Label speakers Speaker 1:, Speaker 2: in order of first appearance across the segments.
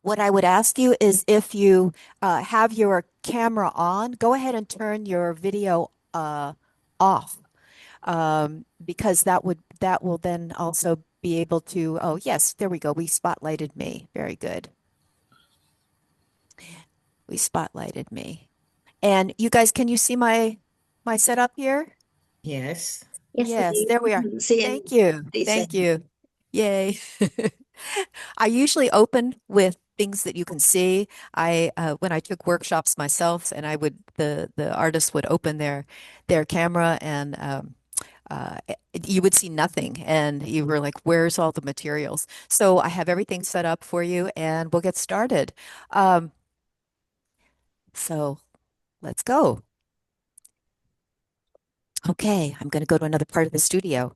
Speaker 1: What I would ask you is if you have your camera on, go ahead and turn your video off, because that will then also be able to. Oh, yes, there we go. We spotlighted me. Very good. We spotlighted me. And you guys, can you see my setup here?
Speaker 2: Yes.
Speaker 3: Yes,
Speaker 1: Yes,
Speaker 3: we
Speaker 1: there we are.
Speaker 3: see and
Speaker 1: Thank you.
Speaker 3: listen.
Speaker 1: Thank you. Yay. I usually open with things that you can see. I when I took workshops myself, and the artists would open their camera, and uh, you would see nothing, and you were like, "Where's all the materials?" So I have everything set up for you, and we'll get started. Um, so let's go. Okay, I'm going to go to another part of the studio.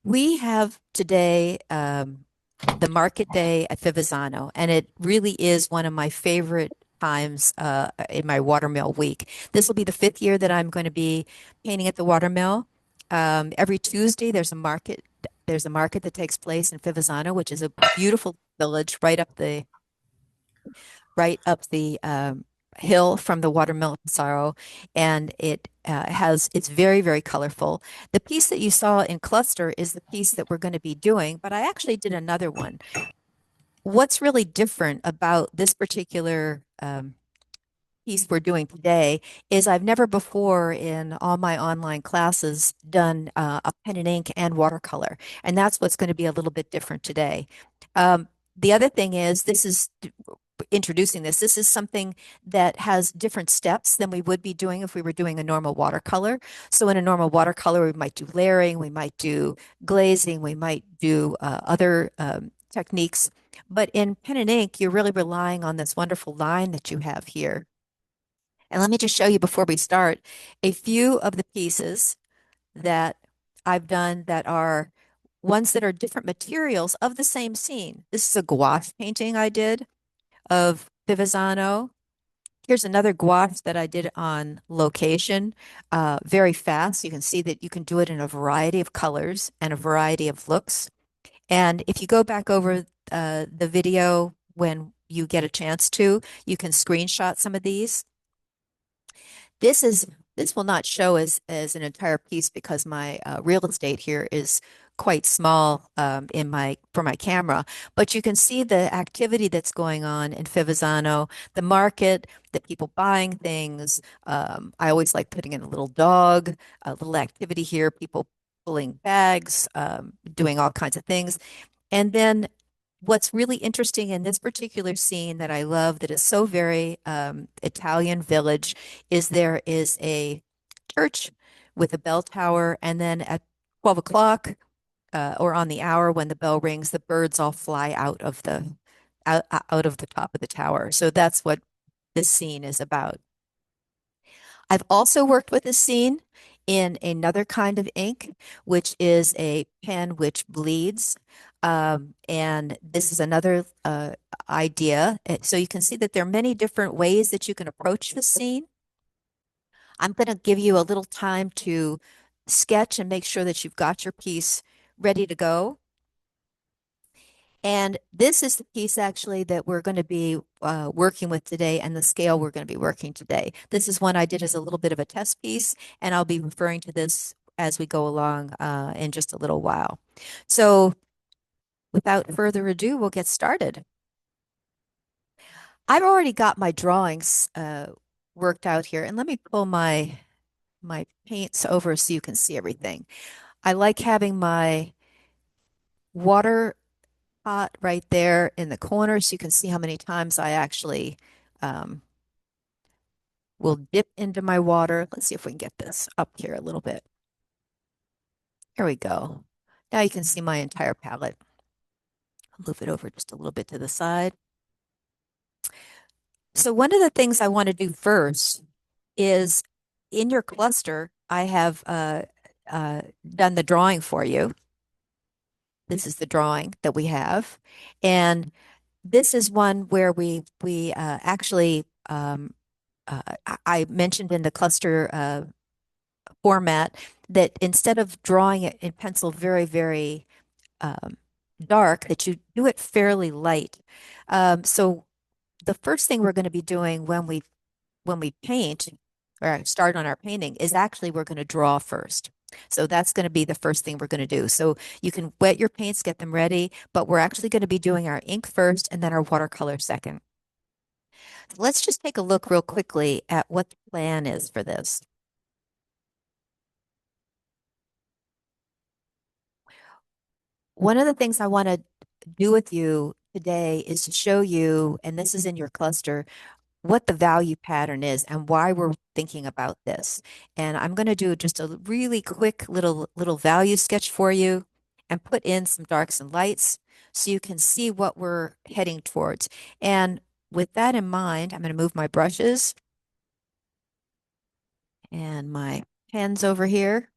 Speaker 1: We have today the market day at Fivizzano, and it really is one of my favorite times in my watermill week. This will be the fifth year that I'm going to be painting at the watermill. Every Tuesday, there's a market. There's a market that takes place in Fivizzano, which is a beautiful village right up the hill from the watermill of Pissarro, and it's very, very colorful. The piece that you saw in cluster is the piece that we're going to be doing, but I actually did another one. What's really different about this particular piece we're doing today is I've never before in all my online classes done a pen and ink and watercolor, and that's what's going to be a little bit different today. The other thing is this is introducing this. This is something that has different steps than we would be doing if we were doing a normal watercolor. So in a normal watercolor, we might do layering, we might do glazing, we might do other techniques. But in pen and ink, you're really relying on this wonderful line that you have here. And let me just show you before we start a few of the pieces that I've done that are ones that are different materials of the same scene. This is a gouache painting I did of Fivizzano. Here's another gouache that I did on location, very fast. You can see that you can do it in a variety of colors and a variety of looks. And if you go back over the video when you get a chance to, you can screenshot some of these. This is this will not show as an entire piece because my real estate here is quite small in my for my camera, but you can see the activity that's going on in Fivizzano, the market, the people buying things. I always like putting in a little dog, a little activity here, people pulling bags, doing all kinds of things. And then what's really interesting in this particular scene that I love that is so very Italian village is there is a church with a bell tower, and then at 12 o'clock or on the hour when the bell rings, the birds all fly out of the top of the tower. So that's what this scene is about. I've also worked with this scene in another kind of ink, which is a pen which bleeds. And this is another idea. So you can see that there are many different ways that you can approach the scene. I'm going to give you a little time to sketch and make sure that you've got your piece ready to go. And this is the piece actually that we're going to be working with today and the scale we're going to be working today. This is one I did as a little bit of a test piece, and I'll be referring to this as we go along in just a little while. So without further ado, we'll get started. I've already got my drawings worked out here, and let me pull my paints over so you can see everything. I like having my water pot right there in the corner so you can see how many times I actually um, will dip into my water. Let's see if we can get this up here a little bit. Here we go. Now you can see my entire palette. I'll move it over just a little bit to the side. So one of the things I want to do first is in your cluster, I have done the drawing for you. This is the drawing that we have. And this is one where we actually I mentioned in the cluster format that instead of drawing it in pencil very, very um, dark, that you do it fairly light. So the first thing we're going to be doing when we paint or start on our painting is actually we're going to draw first. So that's going to be the first thing we're going to do. So you can wet your paints, get them ready, but we're actually going to be doing our ink first and then our watercolor second. Let's just take a look real quickly at what the plan is for this. One of the things I want to do with you today is to show you, and this is in your cluster, what the value pattern is and why we're thinking about this. And I'm going to do just a really quick little value sketch for you and put in some darks and lights so you can see what we're heading towards. And with that in mind, I'm going to move my brushes and my pens over here.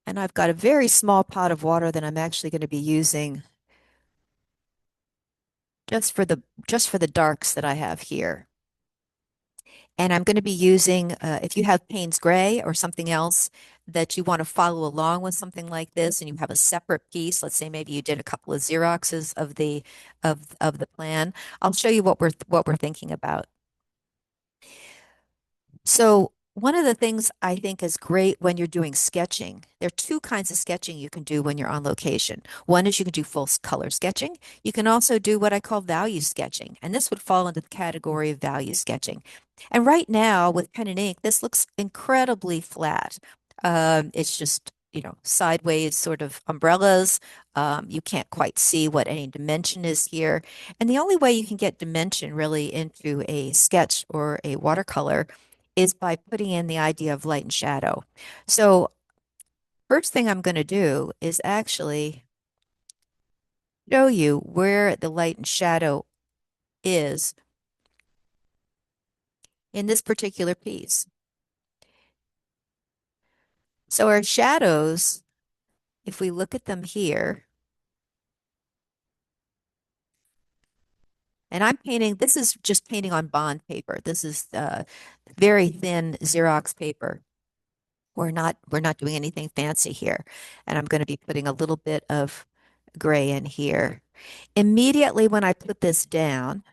Speaker 1: And I've got a very small pot of water that I'm actually going to be using just for the darks that I have here. And I'm going to be using, if you have Payne's Gray or something else that you want to follow along with something like this, and you have a separate piece, let's say maybe you did a couple of Xeroxes of the plan, I'll show you what we're thinking about. So one of the things I think is great when you're doing sketching, there are two kinds of sketching you can do when you're on location. One is you can do full color sketching. You can also do what I call value sketching, and this would fall into the category of value sketching. And right now with pen and ink, this looks incredibly flat. It's just, sideways sort of umbrellas. You can't quite see what any dimension is here. And the only way you can get dimension really into a sketch or a watercolor is by putting in the idea of light and shadow. So first thing I'm going to do is actually show you where the light and shadow is in this particular piece. So our shadows, if we look at them here, and I'm painting, this is just painting on bond paper. This is very thin Xerox paper. We're not doing anything fancy here. And I'm going to be putting a little bit of gray in here. Immediately when I put this down,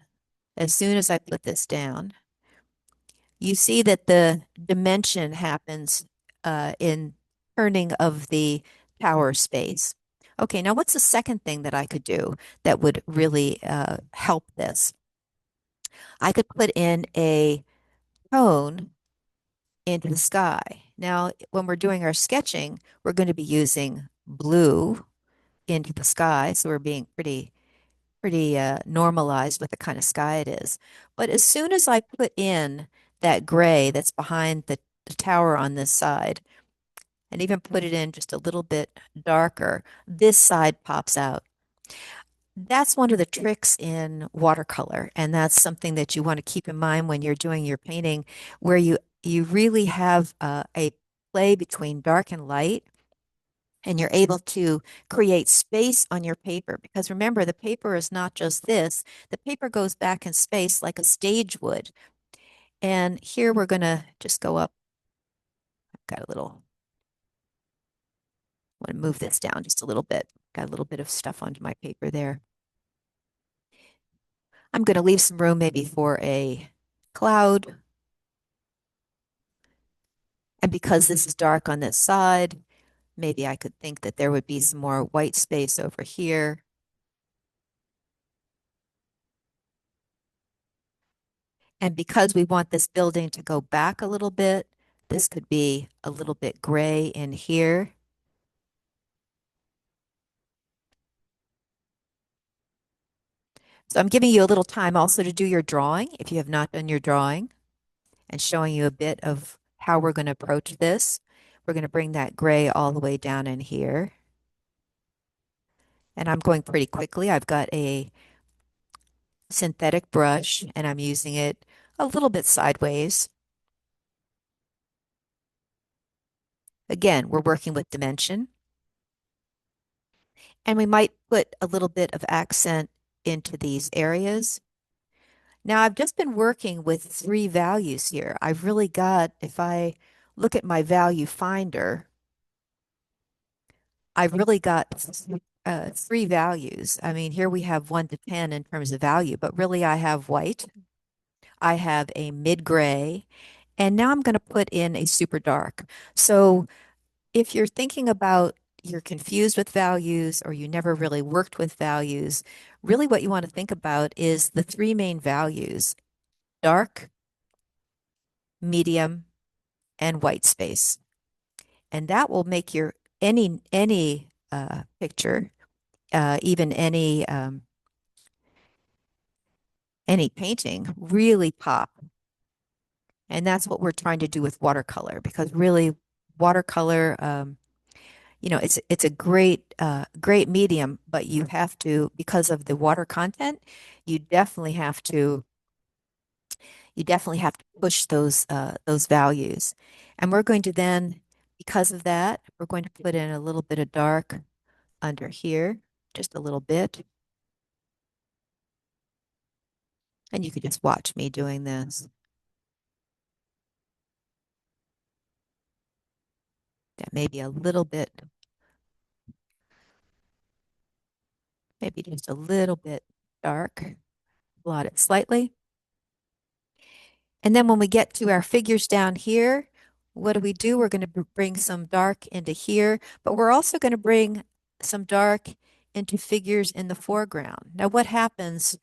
Speaker 1: as soon as I put this down, you see that the dimension happens in turning of the tower space. Okay, now what's the second thing that I could do that would really help this? I could put in a tone into the sky. Now, when we're doing our sketching, we're going to be using blue into the sky, so we're being pretty normalized with the kind of sky it is. But as soon as I put in that gray that's behind the tower on this side, and even put it in just a little bit darker, this side pops out. That's one of the tricks in watercolor, and that's something that you want to keep in mind when you're doing your painting, where you really have a play between dark and light, and you're able to create space on your paper. Because remember, the paper is not just this, the paper goes back in space like a stage would. And here we're going to just go up. I've got a little, I want to move this down just a little bit. Got a little bit of stuff onto my paper there. I'm going to leave some room maybe for a cloud. And because this is dark on this side, maybe I could think that there would be some more white space over here. And because we want this building to go back a little bit, this could be a little bit gray in here. So I'm giving you a little time also to do your drawing if you have not done your drawing, and showing you a bit of how we're going to approach this. We're going to bring that gray all the way down in here. And I'm going pretty quickly. I've got a synthetic brush and I'm using it a little bit sideways. Again, we're working with dimension. And we might put a little bit of accent into these areas. Now, I've just been working with three values here. I've really got, if I look at my value finder, I've really got three values. I mean, here we have 1 to 10 in terms of value, but really I have white, I have a mid gray, and now I'm going to put in a super dark. So if you're thinking about you're confused with values or you never really worked with values, really what you want to think about is the three main values: dark, medium, and white space. And that will make your any picture, even any painting, really pop. And that's what we're trying to do with watercolor, because really watercolor, it's a great medium, but you have to, because of the water content, you definitely have to you definitely have to push those values. And we're going to then, because of that, we're going to put in a little bit of dark under here, just a little bit. And you could just watch me doing this. That maybe a little bit, maybe just a little bit dark. Blot it slightly. And then when we get to our figures down here, what do? We're going to bring some dark into here, but we're also going to bring some dark into figures in the foreground. Now, what happens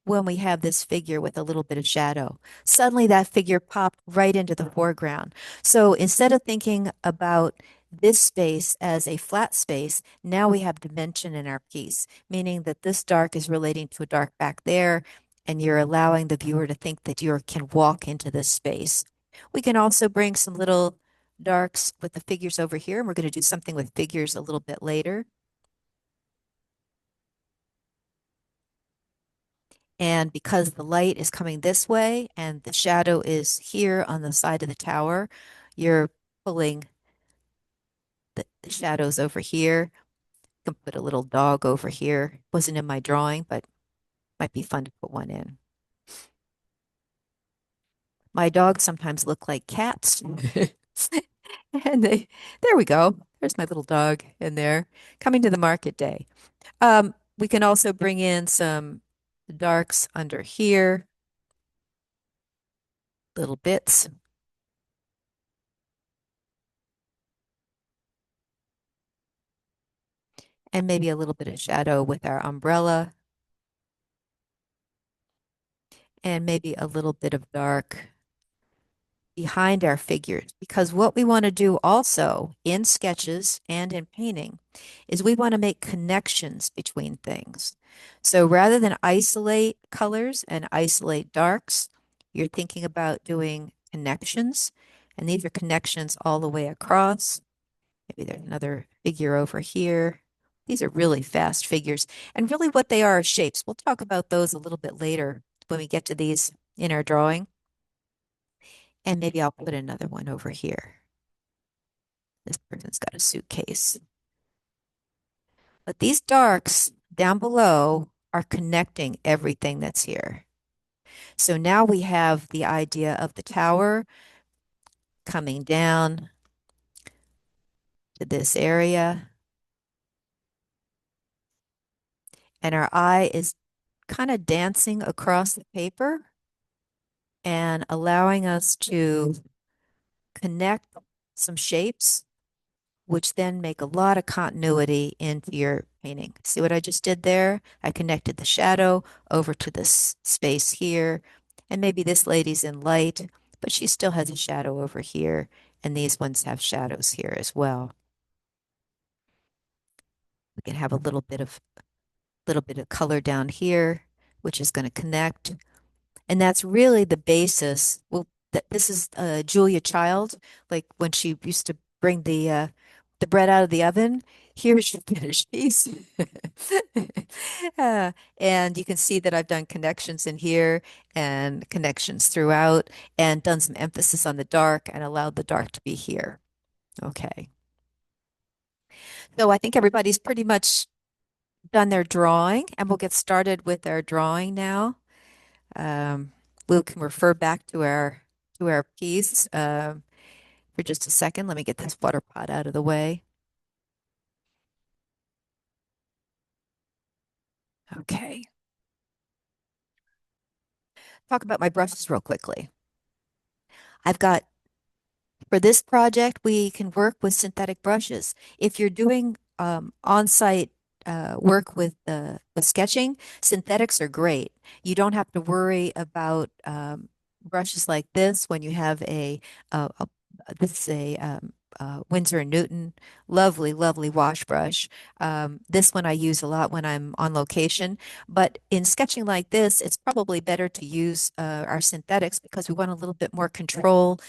Speaker 1: when we have this figure with a little bit of shadow? Suddenly that figure popped right into the foreground. So instead of thinking about this space as a flat space, now we have dimension in our piece, meaning that this dark is relating to a dark back there, and you're allowing the viewer to think that you can walk into this space. We can also bring some little darks with the figures over here, and we're going to do something with figures a little bit later. And because the light is coming this way and the shadow is here on the side of the tower, you're pulling the shadows over here. You can put a little dog over here. Wasn't in my drawing, but might be fun to put one in. My dogs sometimes look like cats. And there we go. There's my little dog in there coming to the market day. We can also bring in some darks under here, little bits, and maybe a little bit of shadow with our umbrella, and maybe a little bit of dark behind our figures. Because what we want to do also in sketches and in painting is we want to make connections between things. So rather than isolate colors and isolate darks, you're thinking about doing connections. And these are connections all the way across. Maybe there's another figure over here. These are really fast figures. And really what they are shapes. We'll talk about those a little bit later when we get to these in our drawing. And maybe I'll put another one over here. This person's got a suitcase. But these darks down below are connecting everything that's here. So now we have the idea of the tower coming down to this area. And our eye is kind of dancing across the paper and allowing us to connect some shapes, which then make a lot of continuity into your painting. See what I just did there? I connected the shadow over to this space here, and maybe this lady's in light, but she still has a shadow over here, and these ones have shadows here as well. We can have a little bit of color down here, which is going to connect. And that's really the basis. Well, this is Julia Child, like when she used to bring the bread out of the oven. Here's your finished piece. And you can see that I've done connections in here and connections throughout and done some emphasis on the dark and allowed the dark to be here. Okay. So I think everybody's pretty much done their drawing, and we'll get started with our drawing now. Um, we can refer back to our piece for just a second. Let me get this water pot out of the way. Okay. Talk about my brushes real quickly. I've got For this project, we can work with synthetic brushes. If you're doing on-site work with sketching, synthetics are great. You don't have to worry about brushes like this when you have a this is a Winsor& and Newton, lovely, lovely wash brush. This one I use a lot when I'm on location. But in sketching like this, it's probably better to use our synthetics because we want a little bit more control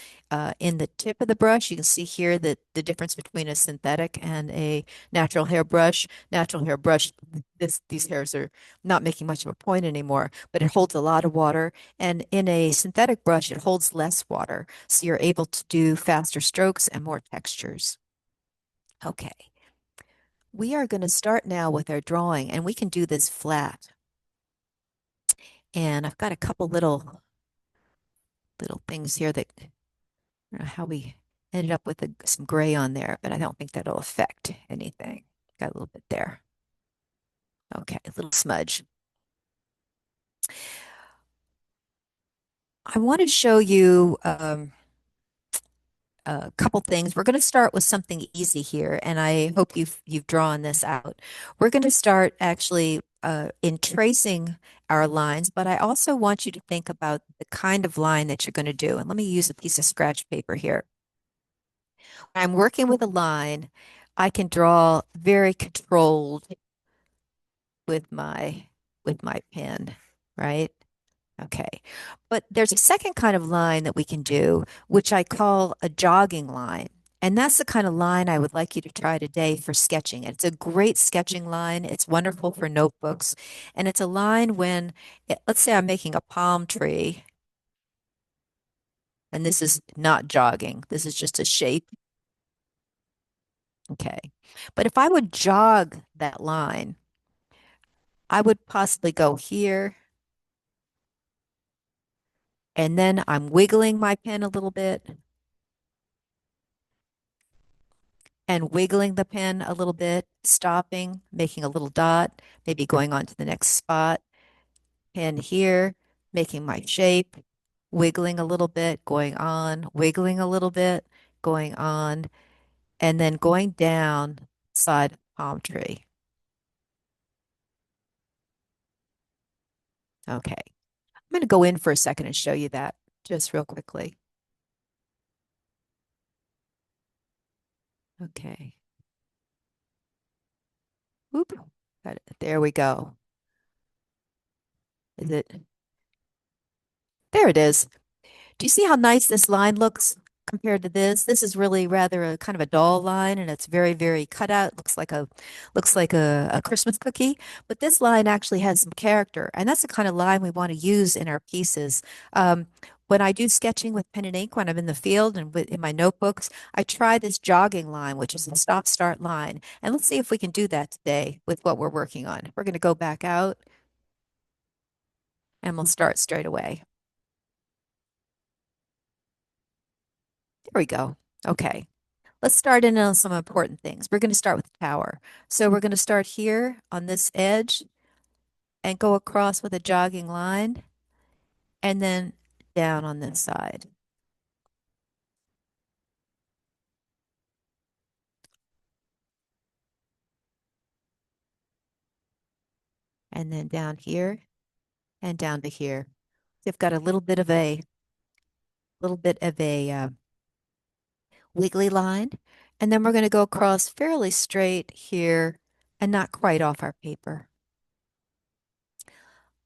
Speaker 1: in the tip of the brush. You can see here that the difference between a synthetic and a natural hair brush. Natural hair brush, these hairs are not making much of a point anymore, but it holds a lot of water. And in a synthetic brush, it holds less water. So you're able to do faster strokes and more textures. Okay, we are going to start now with our drawing, and we can do this flat. And I've got a couple little things here that I don't know how we ended up with some gray on there, but I don't think that'll affect anything. Got a little bit there. Okay, a little smudge. I want to show you a couple things. We're going to start with something easy here, and I hope you've drawn this out. We're going to start actually in tracing our lines, but I also want you to think about the kind of line that you're going to do. And let me use a piece of scratch paper here. When I'm working with a line, I can draw very controlled with my pen, right? Okay. But there's a second kind of line that we can do, which I call a jogging line. And that's the kind of line I would like you to try today for sketching. It's a great sketching line. It's wonderful for notebooks. And it's a line when, let's say I'm making a palm tree, and this is not jogging. This is just a shape. Okay. But if I would jog that line, I would possibly go here, and then I'm wiggling my pen a little bit and wiggling the pen a little bit, stopping, making a little dot, maybe going on to the next spot, pen here, making my shape, wiggling a little bit, going on, wiggling a little bit, going on, and then going down side of the palm tree. Okay. I'm going to go in for a second and show you that just real quickly. Okay. Whoop. Got it. There we go. Is it? There it is. Do you see how nice this line looks compared to this? This is really rather a kind of a dull line, and it's very, very cut out. Looks like a Christmas cookie. But this line actually has some character, and that's the kind of line we want to use in our pieces. When I do sketching with pen and ink, when I'm in the field and in my notebooks, I try this jogging line, which is a stop-start line. And let's see if we can do that today with what we're working on. We're going to go back out, and we'll start straight away. There we go. Okay. Let's start in on some important things. We're going to start with the tower. So we're going to start here on this edge and go across with a jogging line and then down on this side. And then down here and down to here. You've got a little bit of a wiggly line. And then we're going to go across fairly straight here and not quite off our paper.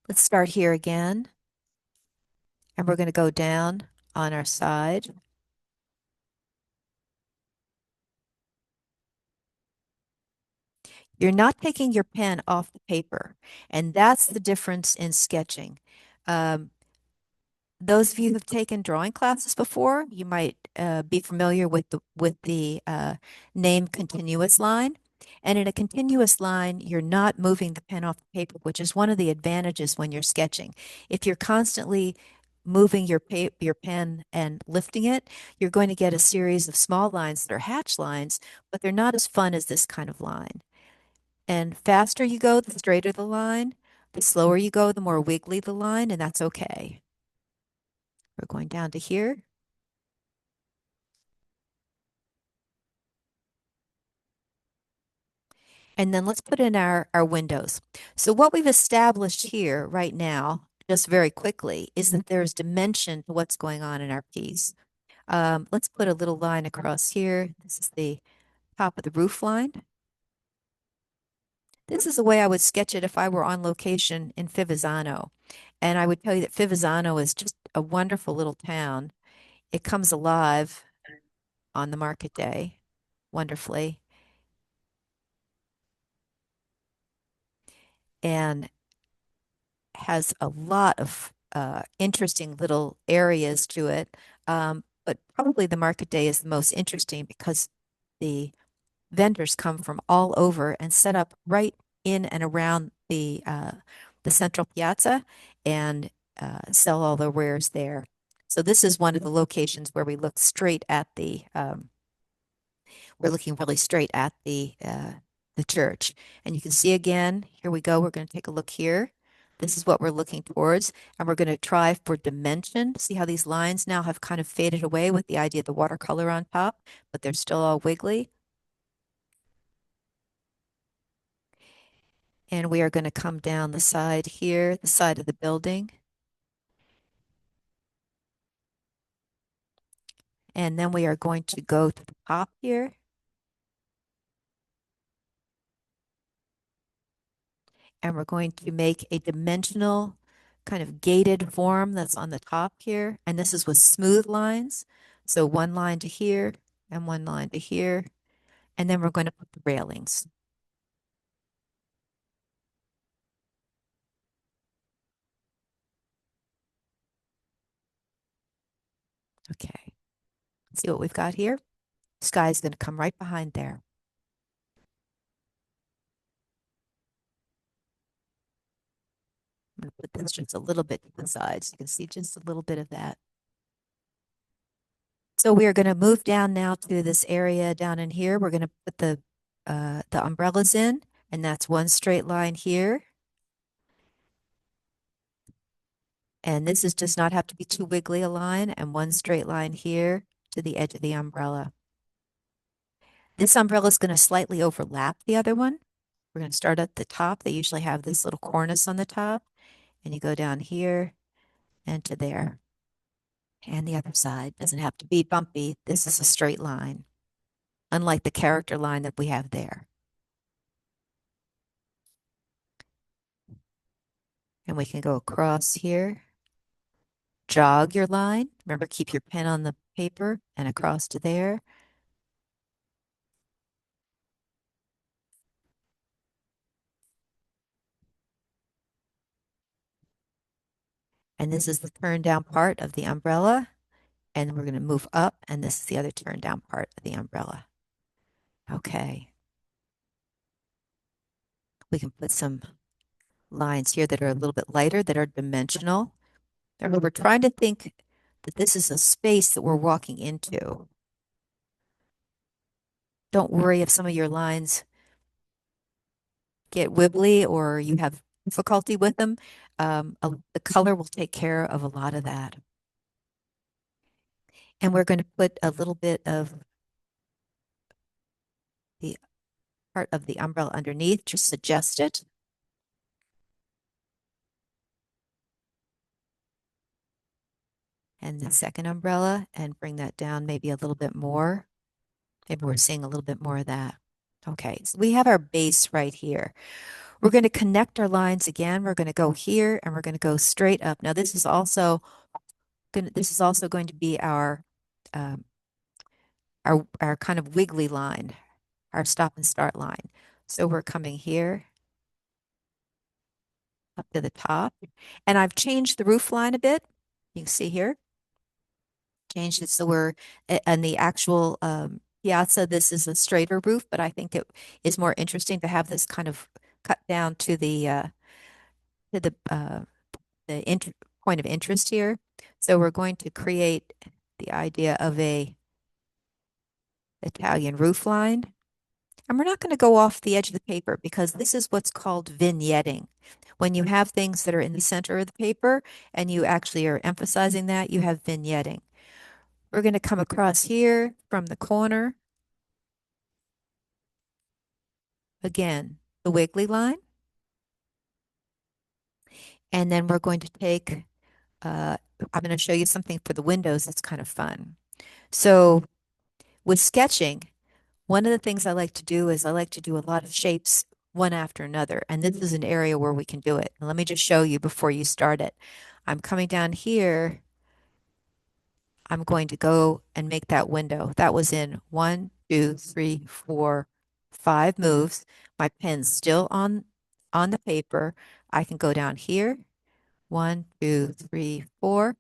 Speaker 1: Let's start here again. And we're going to go down on our side. You're not taking your pen off the paper, and that's the difference in sketching. Um, those of you who've taken drawing classes before, you might be familiar with the name continuous line. And in a continuous line, you're not moving the pen off the paper, which is one of the advantages when you're sketching. If you're constantly moving your pen and lifting it, you're going to get a series of small lines that are hatch lines, but they're not as fun as this kind of line. And faster you go, the straighter the line. The slower you go, the more wiggly the line, and that's okay. We're going down to here. And then let's put in our windows. So what we've established here right now, just very quickly, is that there's dimension to what's going on in our piece. Let's put a little line across here. This is the top of the roof line. This is the way I would sketch it if I were on location in Fivizzano. And I would tell you that Fivizzano is just a wonderful little town. It comes alive on the market day wonderfully and has a lot of interesting little areas to it. But probably the market day is the most interesting because the vendors come from all over and set up right in and around the central piazza and sell all their wares there. So this is one of the locations where we look straight at we're looking really straight at the church. And you can see again, here we go. We're going to take a look here. This is what we're looking towards, and we're going to try for dimension. See how these lines now have kind of faded away with the idea of the watercolor on top, but they're still all wiggly. And we are going to come down the side here, the side of the building. And then we are going to go to the top here. And we're going to make a dimensional kind of gated form that's on the top here. And this is with smooth lines. So one line to here and one line to here. And then we're going to put the railings. Okay. See what we've got here? Sky is going to come right behind there. I'm going to put this just a little bit to the side so you can see just a little bit of that. So we are going to move down now to this area down in here. We're going to put the umbrellas in, and that's one straight line here. And this does not have to be too wiggly a line, and one straight line here to the edge of the umbrella. This umbrella is going to slightly overlap the other one. We're going to start at the top. They usually have this little cornice on the top, and you go down here and to there. And the other side doesn't have to be bumpy. This is a straight line, unlike the character line that we have there. And we can go across here, jog your line. Remember, keep your pen on the paper and across to there. And this is the turn down part of the umbrella. And we're going to move up, and this is the other turn down part of the umbrella. Okay. We can put some lines here that are a little bit lighter, that are dimensional. Remember, we're trying to think that this is a space that we're walking into. Don't worry if some of your lines get wibbly or you have difficulty with them. The color will take care of a lot of that. And we're going to put a little bit of the part of the umbrella underneath, just suggest it. And the second umbrella, and bring that down maybe a little bit more. Maybe we're seeing a little bit more of that. Okay, so we have our base right here. We're going to connect our lines again. We're going to go here and we're going to go straight up. Now this is also going to be um, our kind of wiggly line, our stop and start line. So we're coming here up to the top, and I've changed the roof line a bit. You can see here, changed it so we're on the actual piazza. This is a straighter roof, but I think it is more interesting to have this kind of cut down to to the uh, the point of interest here. So we're going to create the idea of a Italian roof line. And we're not going to go off the edge of the paper because this is what's called vignetting. When you have things that are in the center of the paper and you actually are emphasizing that, you have vignetting. We're going to come across here from the corner. Again, the wiggly line. And then we're going to take, I'm going to show you something for the windows that's kind of fun. So with sketching, one of the things I like to do is I like to do a lot of shapes one after another. And this is an area where we can do it. Let me just show you before you start it. I'm coming down here. I'm going to go and make that window. That was in 1, 2, 3, 4, 5 moves. My pen's still on the paper. I can go down here. 1, 2, 3, 4.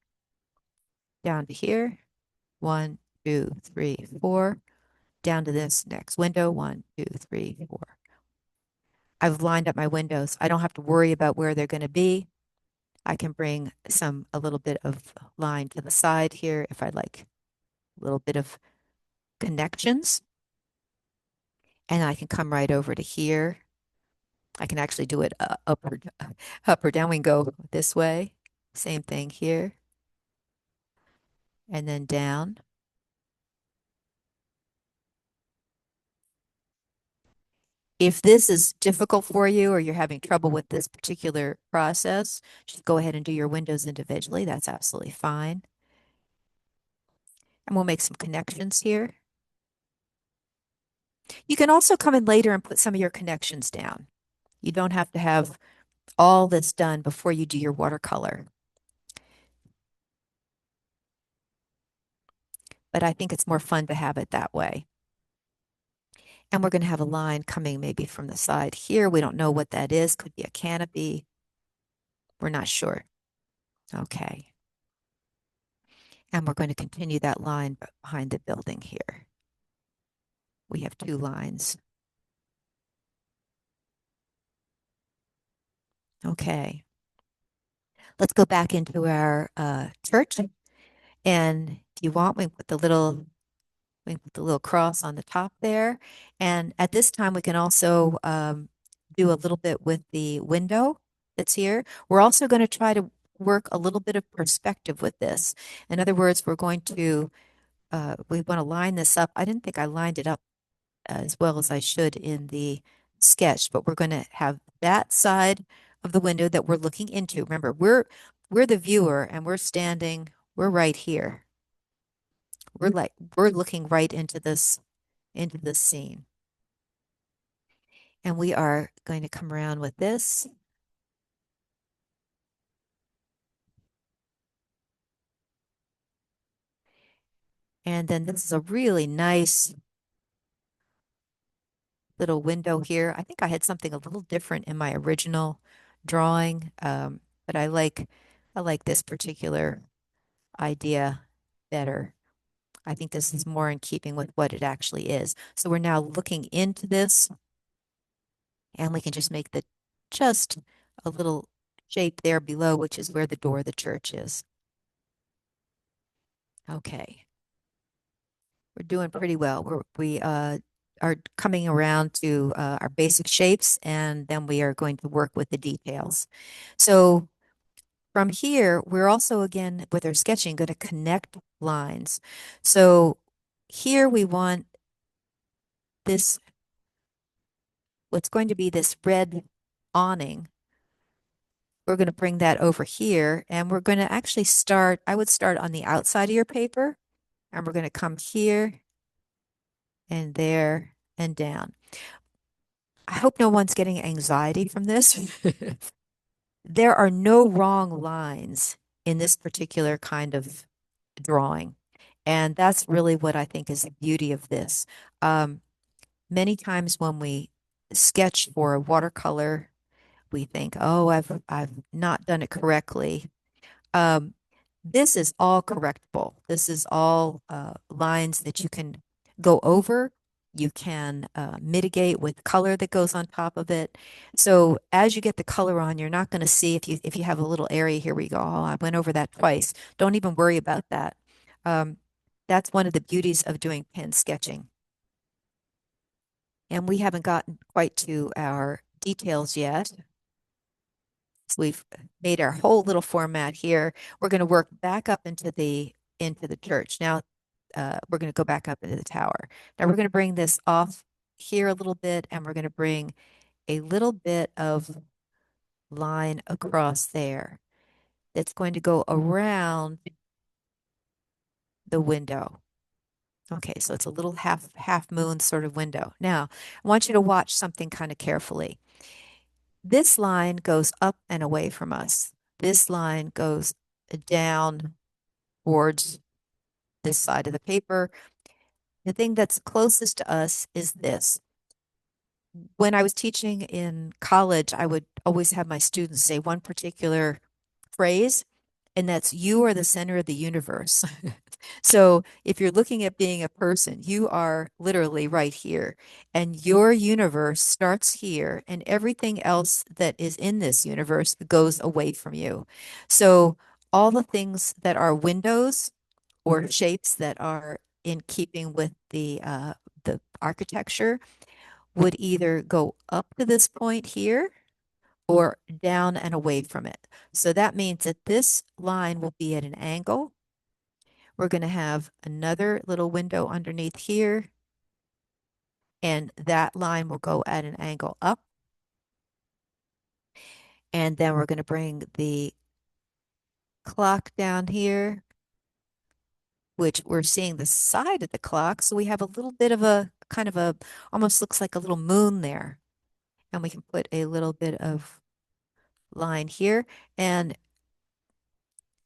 Speaker 1: Down to here. 1, 2, 3, 4. Down to this next window. 1, 2, 3, 4. I've lined up my windows. I don't have to worry about where they're going to be. I can bring a little bit of line to the side here if I like a little bit of connections. And I can come right over to here. I can actually do it up or down. We can go this way. Same thing here. And then down. If this is difficult for you or you're having trouble with this particular process, just go ahead and do your windows individually. That's absolutely fine. And we'll make some connections here. You can also come in later and put some of your connections down. You don't have to have all this done before you do your watercolor. But I think it's more fun to have it that way. And we're going to have a line coming maybe from the side here. We don't know what that is. Could be a canopy. We're not sure. Okay. And we're going to continue that line behind the building here. We have 2 lines. Okay. Let's go back into our church. And if you want, we can put the little cross on the top there. And at this time, we can also do a little bit with the window that's here. We're also going to try to work a little bit of perspective with this. In other words, we want to line this up. I didn't think I lined it up as well as I should in the sketch, but we're going to have that side of the window that we're looking into. Remember, we're the viewer and we're right here. We're looking right into this scene. And we are going to come around with this. And then this is a really nice little window here. I think I had something a little different in my original drawing, but I like this particular idea better. I think this is more in keeping with what it actually is. So we're now looking into this, and we can just make just a little shape there below, which is where the door of the church is. Okay. We're doing pretty well. We are coming around to our basic shapes, and then we are going to work with the details. So from here, we're also, again, with our sketching, going to connect lines. So here we want this, what's going to be this red awning. We're going to bring that over here, and we're going to actually I would start on the outside of your paper, and we're going to come here and there and down. I hope no one's getting anxiety from this. There are no wrong lines in this particular kind of drawing. And that's really what I think is the beauty of this. Many times when we sketch for a watercolor, we think, oh, I've not done it correctly. Um, this is all correctable. This is all lines that you can go over. You can mitigate with color that goes on top of it. So as you get the color on, you're not going to see if you have a little area here where you go, oh, I went over that twice. Don't even worry about that. Um, that's one of the beauties of doing pen sketching. And we haven't gotten quite to our details yet. So we've made our whole little format here. We're going to work back up into the church. Now we're going to go back up into the tower. Now we're going to bring this off here a little bit, and we're going to bring a little bit of line across there. That's going to go around the window. Okay, so it's a little half moon sort of window. Now, I want you to watch something kind of carefully. This line goes up and away from us. This line goes down towards this side of the paper. The thing that's closest to us is this. When I was teaching in college, I would always have my students say one particular phrase, and that's you are the center of the universe. So if you're looking at being a person, you are literally right here, and your universe starts here, and everything else that is in this universe goes away from you. So all the things that are windows or shapes that are in keeping with the architecture would either go up to this point here or down and away from it. So that means that this line will be at an angle. We're going to have another little window underneath here, and that line will go at an angle up. And then we're going to bring the clock down here, which we're seeing the side of the clock. So we have a little bit of a kind of a, almost looks like a little moon there. And we can put a little bit of line here. And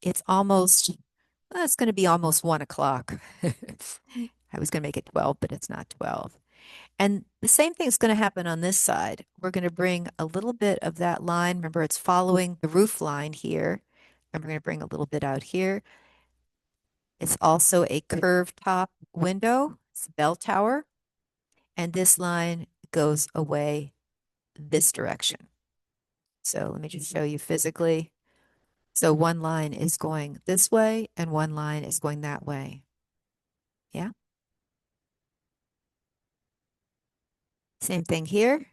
Speaker 1: it's almost, well, it's going to be almost 1 o'clock. I was going to make it 12, but it's not 12. And the same thing is going to happen on this side. We're going to bring a little bit of that line. Remember, it's following the roof line here. And we're going to bring a little bit out here. It's also a curved top window. It's a bell tower. And this line goes away this direction. So let me just show you physically. So one line is going this way and one line is going that way. Yeah. Same thing here.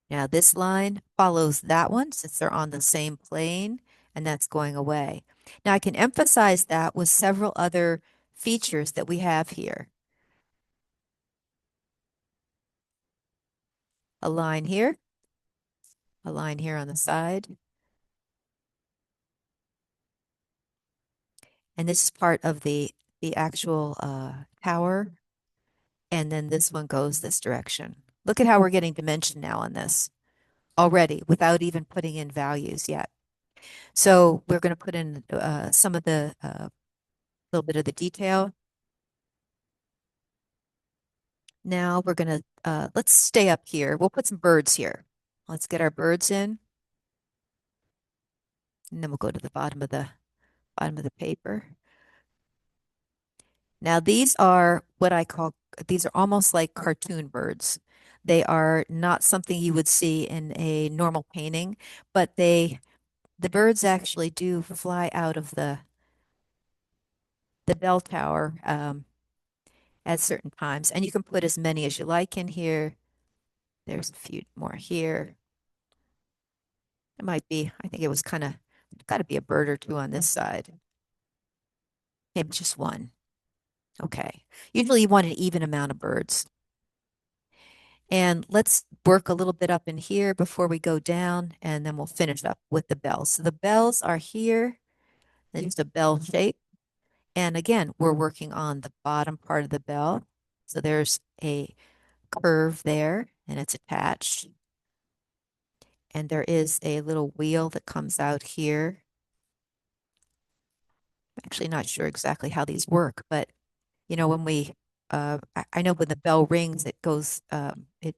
Speaker 1: Now this line follows that one since they're on the same plane, and that's going away. Now I can emphasize that with several other features that we have here. A line here, a line here on the side. And this is part of the actual tower. And then this one goes this direction. Look at how we're getting dimension now on this already without even putting in values yet. So we're going to put in some of the little bit of the detail. Now we're going to let's stay up here. We'll put some birds here. Let's get our birds in, and then we'll go to the bottom of the paper. Now these are what I call, these are almost like cartoon birds. They are not something you would see in a normal painting, but the birds actually do fly out of the bell tower at certain times, and you can put as many as you like in here. There's a few more here. It might be, I think it was kind of got to be a bird or two on this side. Maybe just one. Okay. Usually you want an even amount of birds. And let's work a little bit up in here before we go down, and then we'll finish up with the bells. So the bells are here. There's a bell shape. And again, we're working on the bottom part of the bell. So there's a curve there, and it's attached. And there is a little wheel that comes out here. I'm actually not sure exactly how these work, but you know, when I know when the bell rings, it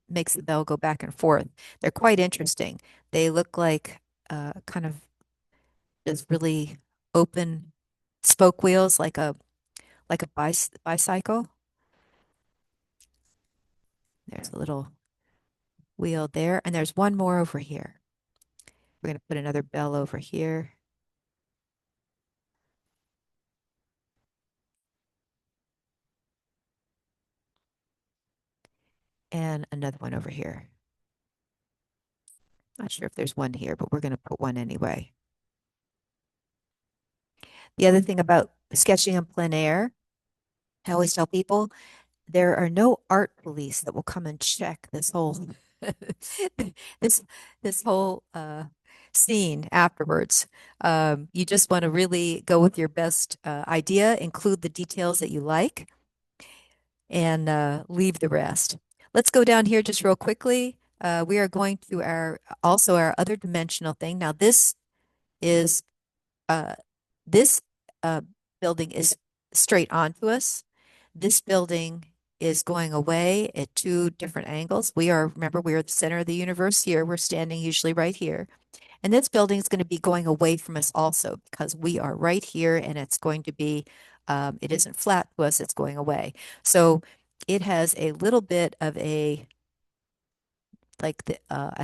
Speaker 1: makes the bell go back and forth. They're quite interesting. They look like kind of just really open spoke wheels, like a bicycle. There's a little wheel there, and there's one more over here. We're going to put another bell over here. and another one over here. Not sure if there's one here, but we're going to put one anyway. The other thing about sketching in plein air, I always tell people there are no art police that will come and check this whole this this whole scene afterwards. You just want to really go with your best idea, include the details that you like, and leave the rest. Let's go down here just real quickly. We are going to our also our other dimensional thing. Now is uh, this uh, building is straight onto us. This building is going away at two different angles. Remember, we are the center of the universe here. We're standing usually right here. And this building is going to be going away from us also because we are right here and it's going to be, it isn't flat to us, it's going away. So it has a little bit of at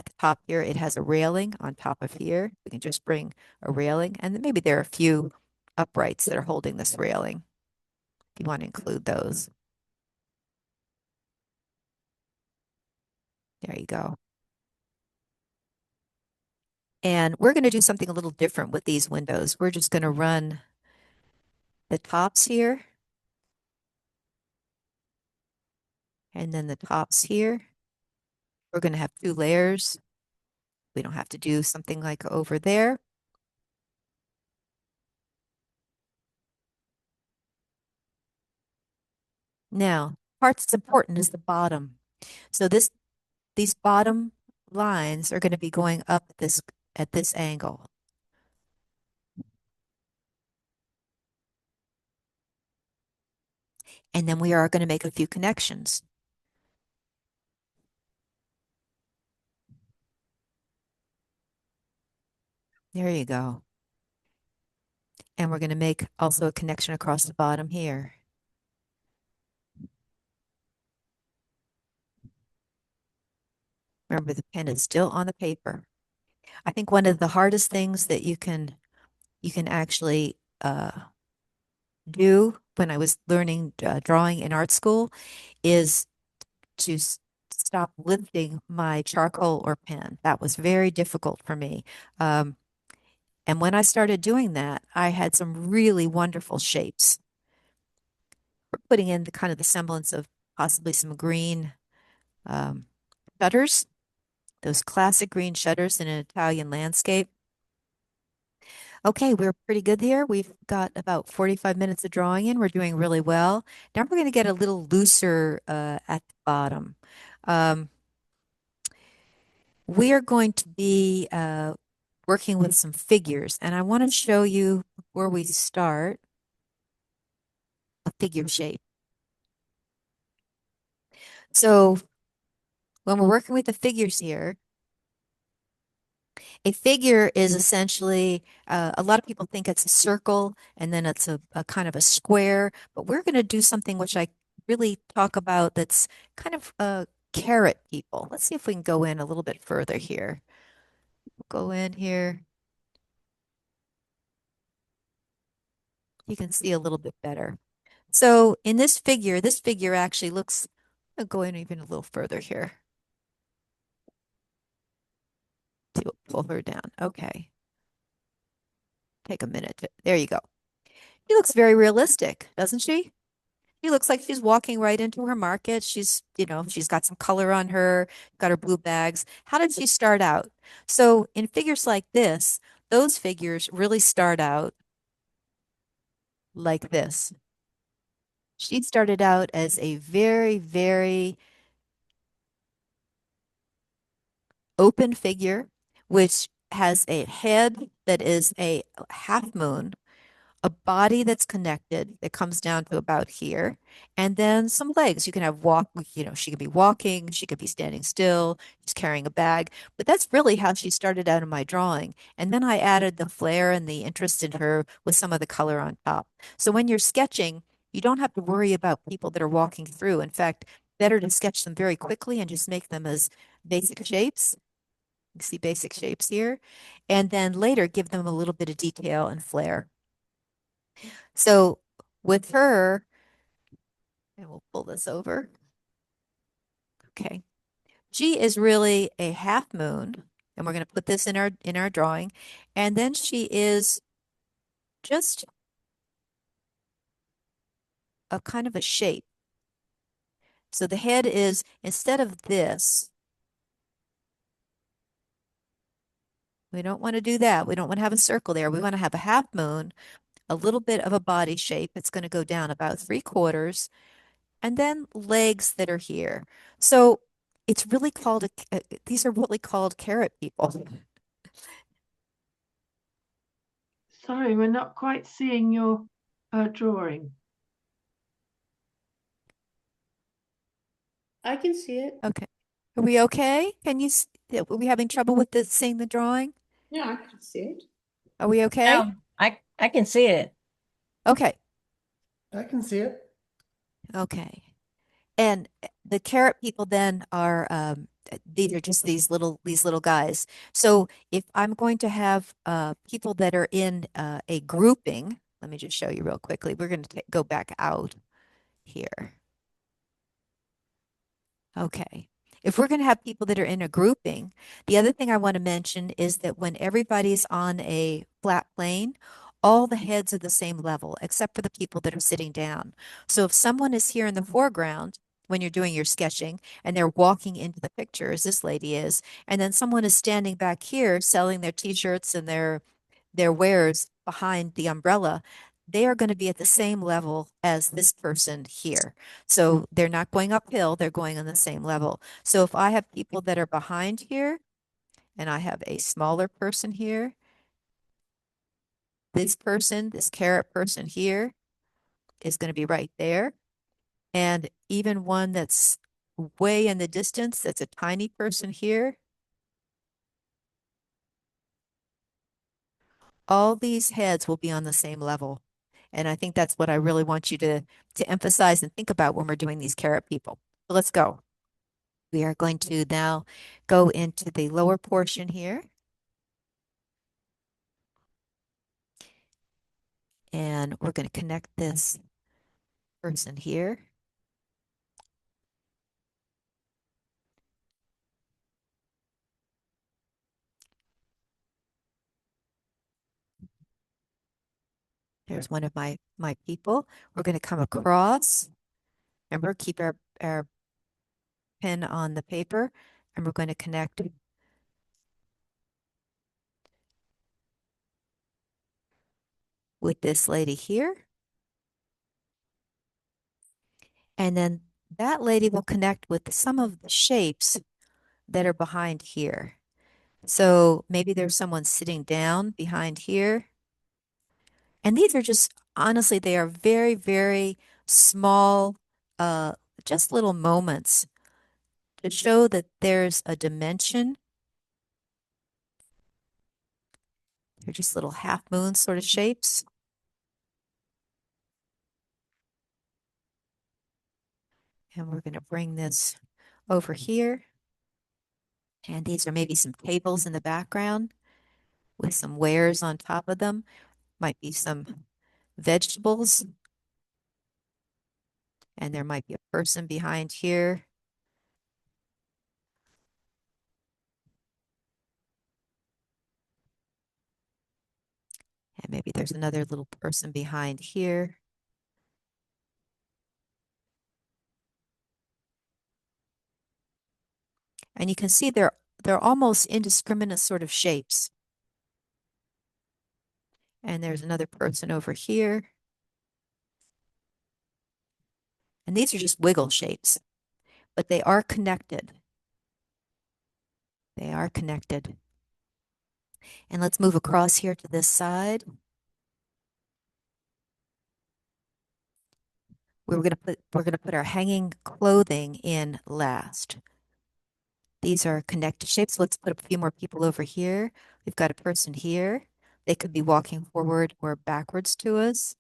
Speaker 1: the top here, it has a railing on top of here. We can just bring a railing, and then maybe there are a few uprights that are holding this railing. If you want to include those, there you go. And we're going to do something a little different with these windows. We're just going to run the tops here and then the tops here. We're going to have two layers. We don't have to do something like over there. Now, part that's important is the bottom. So these bottom lines are going to be going up at this angle. And then we are going to make a few connections. There you go. And we're going to make also a connection across the bottom here. Remember, the pen is still on the paper. I think one of the hardest things that you can actually do when I was learning drawing in art school is to stop lifting my charcoal or pen. That was very difficult for me. Um, and when I started doing that, I had some really wonderful shapes. We're putting in the kind of the semblance of possibly some green um, shutters, those classic green shutters in an Italian landscape. Okay, we're pretty good here. We've got about 45 minutes of drawing in. We're doing really well. Now we're going to get a little looser at the bottom. Um, we are going to be working with some figures, and I want to show you where we start a figure shape. So when we're working with the figures here, a figure is essentially, a lot of people think it's a circle and then it's a kind of a square, but we're going to do something which I really talk about that's kind of carrot people. Let's see if we can go in a little bit further here. Go in here. You can see a little bit better. So in this figure actually looks, I'll go in even a little further here to pull her down. Okay. Take a minute. There you go. She looks very realistic, doesn't she? She looks like she's walking right into her market. She's got some color on her, got her blue bags. How did she start out? So in figures like this, those figures really start out like this. She started out as a very, very open figure, which has a head that is a half moon, a body that's connected that comes down to about here, and then some legs. You can have she could be walking, she could be standing still, she's carrying a bag, but that's really how she started out in my drawing. And then I added the flair and the interest in her with some of the color on top. So when you're sketching, you don't have to worry about people that are walking through. In fact, better to sketch them very quickly and just make them as basic shapes. You see basic shapes here, and then later give them a little bit of detail and flair. So with her, and we'll pull this over. Okay. She is really a half moon, and we're going to put this in our drawing. And then she is just a kind of a shape. So the head is, instead of this, we don't want to do that. We don't want to have a circle there. We want to have a half moon, a little bit of a body shape. It's going to go down about 3/4, and then legs that are here. So it's really called these are really called carrot people.
Speaker 2: Sorry, we're not quite seeing your drawing.
Speaker 3: I can see it.
Speaker 1: Okay. Are we okay? Are we having trouble with this, seeing the drawing?
Speaker 3: Yeah, I can see it.
Speaker 1: Are we okay?
Speaker 4: Yeah, I can see it.
Speaker 1: Okay.
Speaker 5: I can see it.
Speaker 1: Okay. And the carrot people then are these are just these little guys. So if I'm going to have people that are in a grouping, let me just show you real quickly. We're going to go back out here. Okay. If we're going to have people that are in a grouping, the other thing I want to mention is that when everybody's on a flat plane, all the heads are the same level, except for the people that are sitting down. So if someone is here in the foreground, when you're doing your sketching and they're walking into the picture, as this lady is, and then someone is standing back here selling their t-shirts and their wares behind the umbrella, they are going to be at the same level as this person here. So they're not going uphill, they're going on the same level. So if I have people that are behind here and I have a smaller person here, this person, this carrot person here is going to be right there. And even one that's way in the distance, that's a tiny person here. All these heads will be on the same level. And I think that's what I really want you to emphasize and think about when we're doing these carrot people. So let's go. We are going to now go into the lower portion here. And we're going to connect this person here. There's one of my people. We're going to come across. Remember, keep our pen on the paper, and we're going to connect with this lady here. And then that lady will connect with some of the shapes that are behind here. So maybe there's someone sitting down behind here. And these are just, honestly, they are very, very small, uh, just little moments to show that there's a dimension. They're just little half moon sort of shapes. And we're going to bring this over here. And these are maybe some tables in the background with some wares on top of them. Might be some vegetables. And there might be a person behind here. And maybe there's another little person behind here. And you can see they're almost indiscriminate sort of shapes. And there's another person over here. And these are just wiggle shapes, but they are connected. They are connected. And let's move across here to this side. We're going to put our hanging clothing in last. These are connected shapes. Let's put a few more people over here. We've got a person here. They could be walking forward or backwards to us.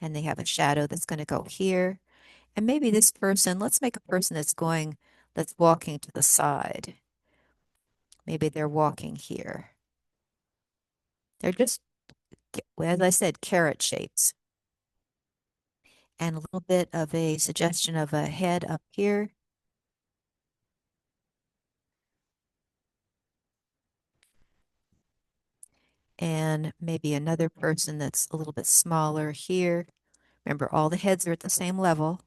Speaker 1: And they have a shadow that's going to go here. And maybe this person, let's make a person that's walking to the side. Maybe they're walking here. They're just, as I said, carrot shapes. and a little bit of a suggestion of a head up here. And maybe another person that's a little bit smaller here. Remember, all the heads are at the same level,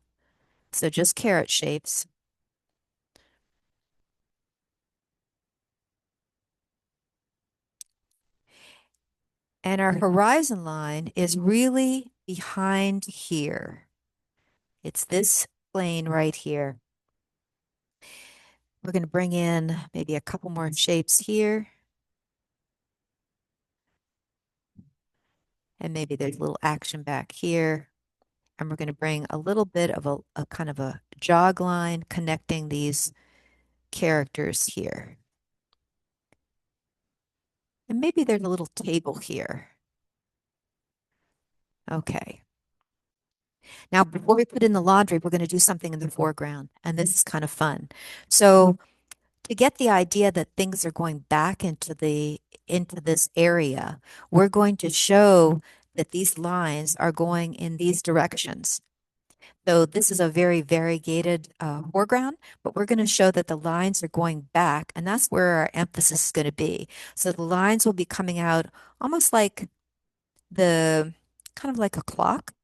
Speaker 1: so just carrot shapes. And our horizon line is really behind here. It's this plane right here. We're going to bring in maybe a couple more shapes here. And maybe there's a little action back here. And we're going to bring a little bit of a kind of a jog line connecting these characters here. And maybe there's a little table here. Okay. Now, before we put in the laundry, we're going to do something in the foreground, and this is kind of fun. So, to get the idea that things are going back into this area, we're going to show that these lines are going in these directions. So this is a very variegated foreground, but we're going to show that the lines are going back, and that's where our emphasis is going to be. So the lines will be coming out almost like the kind of like a clock.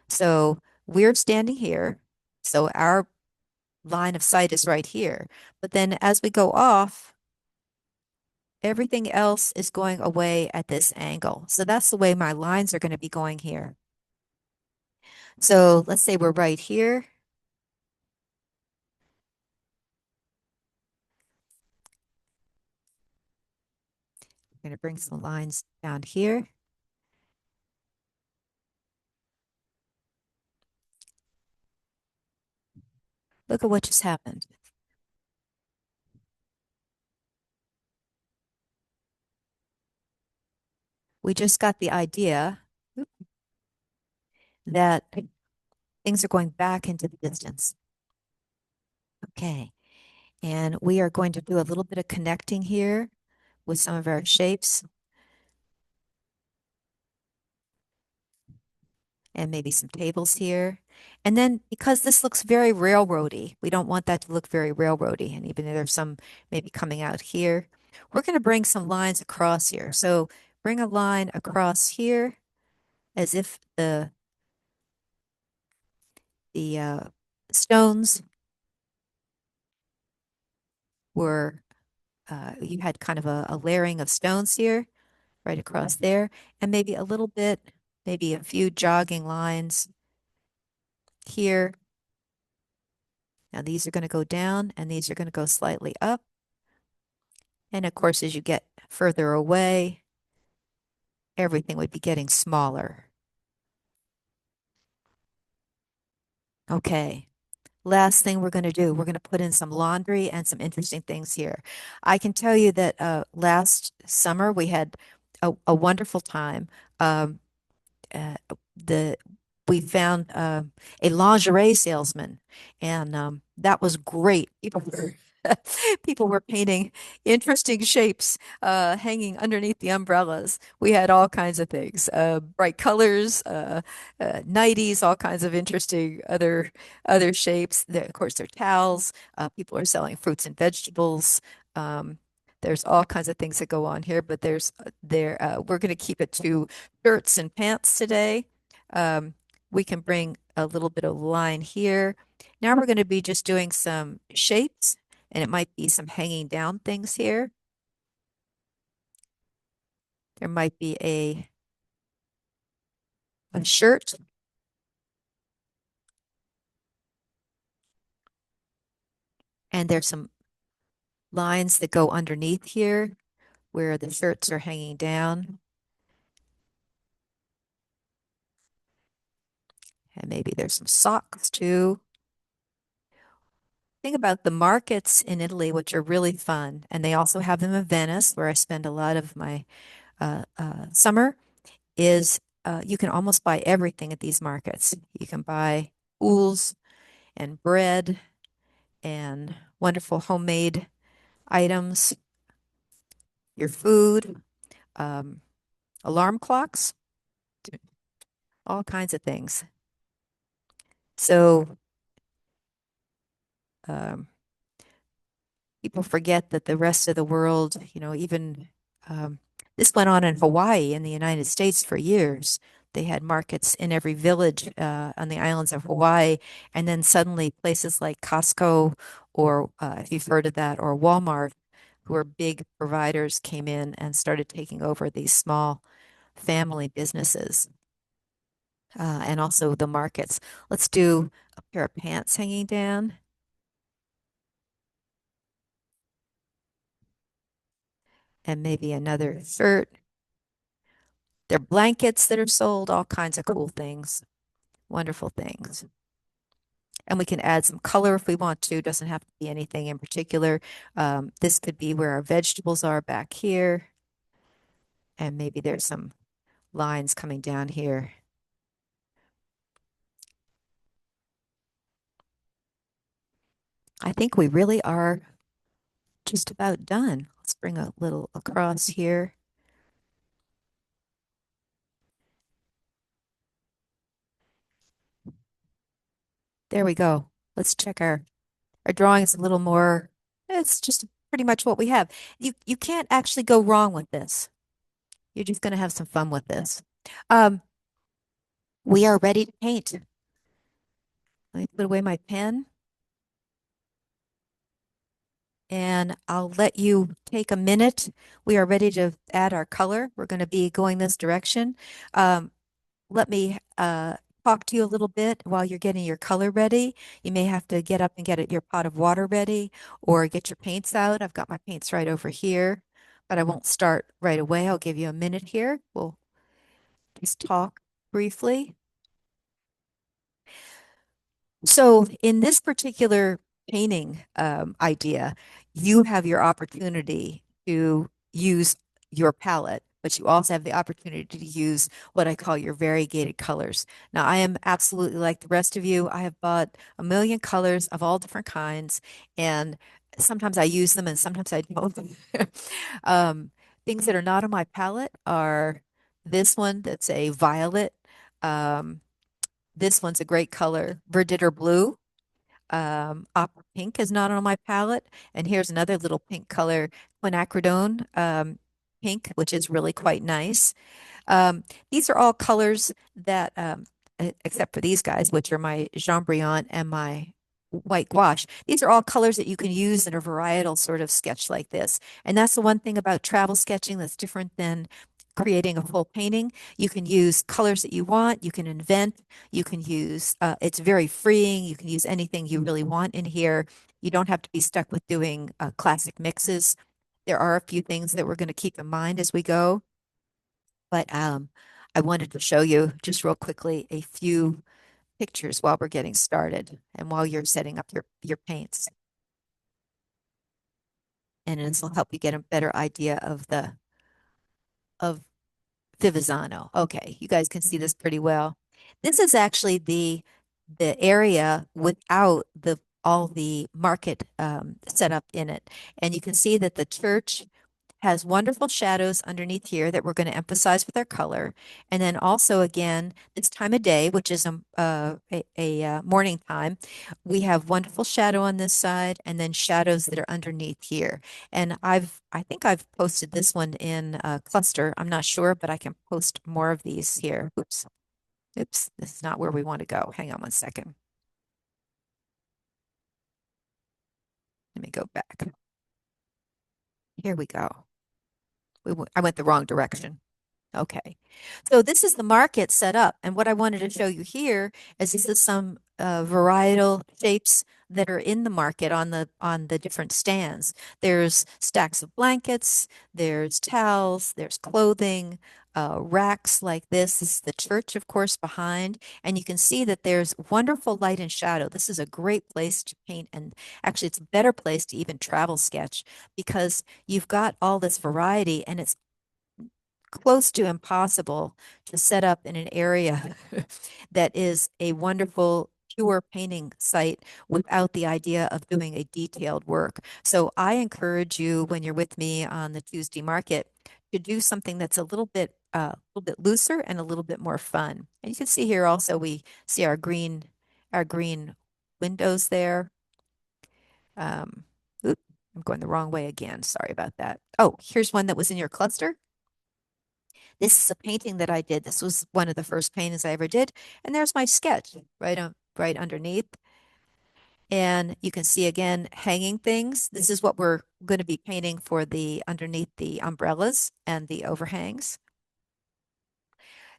Speaker 1: So we're standing here. So our line of sight is right here. But then as we go off, everything else is going away at this angle. So that's the way my lines are going to be going here. So let's say we're right here. I'm going to bring some lines down here. Look at what just happened. We just got the idea that things are going back into the distance. Okay. And we are going to do a little bit of connecting here with some of our shapes. And maybe some tables here. And then because this looks very railroady, we don't want that to look very railroady. And even though there's some maybe coming out here, we're going to bring some lines across here. So bring a line across here as if the stones were, you had kind of a layering of stones here, right across there, and maybe a little bit, maybe a few jogging lines here. Now these are going to go down and these are going to go slightly up. And of course, as you get further away, everything would be getting smaller. Okay. Last thing we're going to do, we're going to put in some laundry and some interesting things here. I can tell you that last summer we had a wonderful time. Um, uh, the we found a lingerie salesman, and that was great. People were painting interesting shapes, hanging underneath the umbrellas. We had all kinds of things, bright colors, nighties, all kinds of interesting other shapes. Of course, they're towels. People are selling fruits and vegetables. Um, there's all kinds of things that go on here, but we're going to keep it to shirts and pants today. We can bring a little bit of line here. Now we're going to be just doing some shapes, and it might be some hanging down things here. There might be a shirt. And there's some lines that go underneath here where the shirts are hanging down. And maybe there's some socks too. Think about the markets in Italy, which are really fun. And they also have them in Venice, where I spend a lot of my summer, is you can almost buy everything at these markets. You can buy tools and bread and wonderful homemade items, your food, um, alarm clocks, all kinds of things. So um, people forget that the rest of the world, even um, this went on in Hawaii in the United States for years. They had markets in every village on the islands of Hawaii, and then suddenly places like Costco, or if you've heard of that, or Walmart, who are big providers, came in and started taking over these small family businesses and also the markets. Let's do a pair of pants hanging down. And maybe another shirt. They're blankets that are sold, all kinds of cool things, wonderful things. And we can add some color if we want to. Doesn't have to be anything in particular. This could be where our vegetables are back here. And maybe there's some lines coming down here. I think we really are just about done. Let's bring a little across here. There we go. Let's check our drawing is a little more, it's just pretty much what we have. You can't actually go wrong with this. You're just going to have some fun with this. Um, we are ready to paint. Let me put away my pen and I'll let you take a minute. We are ready to add our color. We're going to be going this direction. Let me talk to you a little bit while you're getting your color ready. You may have to get up and get your pot of water ready or get your paints out. I've got my paints right over here, but I won't start right away. I'll give you a minute here. We'll just talk briefly. So in this particular painting idea, you have your opportunity to use your palette, but you also have the opportunity to use what I call your variegated colors. Now, I am absolutely like the rest of you. I have bought a million colors of all different kinds, and sometimes I use them and sometimes I don't. Um, things that are not on my palette are this one that's a violet. Um, this one's a great color, verditer blue. Opera pink is not on my palette. And here's another little pink color, quinacridone pink, which is really quite nice. Um, these are all colors that, except for these guys, which are my Jean Brillant and my white gouache. These are all colors that you can use in a varietal sort of sketch like this. And that's the one thing about travel sketching that's different than creating a full painting. You can use colors that you want. You can invent. You can use, it's very freeing. You can use anything you really want in here. You don't have to be stuck with doing classic mixes. There are a few things that we're going to keep in mind as we go. But I wanted to show you just real quickly a few pictures while we're getting started and while you're setting up your paints. And this will help you get a better idea of of Fivizzano. Okay, you guys can see this pretty well. This is actually the area without the all the market set up in it. And you can see that the church has wonderful shadows underneath here that we're going to emphasize with our color. And then also again, this time of day, which is a morning time, we have wonderful shadow on this side and then shadows that are underneath here. And I think I've posted this one in a cluster. I'm not sure, but I can post more of these here. Oops. Oops, this is not where we want to go. Hang on one second. Let me go back. Here we go. I went the wrong direction. Okay. So this is the market set up. And what I wanted to show you here is this is some varietal shapes that are in the market on the different stands. There's stacks of blankets, there's towels, there's clothing, racks like this. This is the church, of course, behind. And you can see that there's wonderful light and shadow. This is a great place to paint. And actually, it's a better place to even travel sketch because you've got all this variety and it's close to impossible to set up in an area that is a wonderful pure painting site without the idea of doing a detailed work. So I encourage you when you're with me on the Tuesday market to do something that's a little bit looser and a little bit more fun. And you can see here also we see our green our green windows there. Oop, I'm going the wrong way again. Sorry about that. Oh, here's one that was in your cluster. This is a painting that I did. This was one of the first paintings I ever did. And there's my sketch right underneath. And you can see again hanging things. This is what we're going to be painting for the underneath the umbrellas and the overhangs.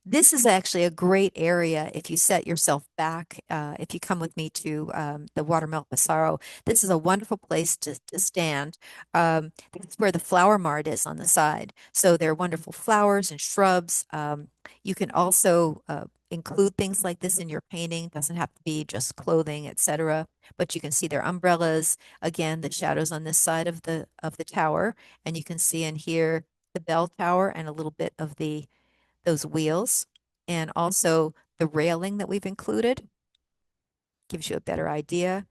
Speaker 1: This is actually a great area if you set yourself back. If you come with me to the Watermelon Passaro, this is a wonderful place to stand. It's where the flower mart is on the side. So there are wonderful flowers and shrubs. You can also include things like this in your painting. Doesn't have to be just clothing, etc. But you can see their umbrellas. Again, the shadows on this side of the tower, and you can see in here the bell tower and a little bit of those wheels, and also the railing that we've included gives you a better idea.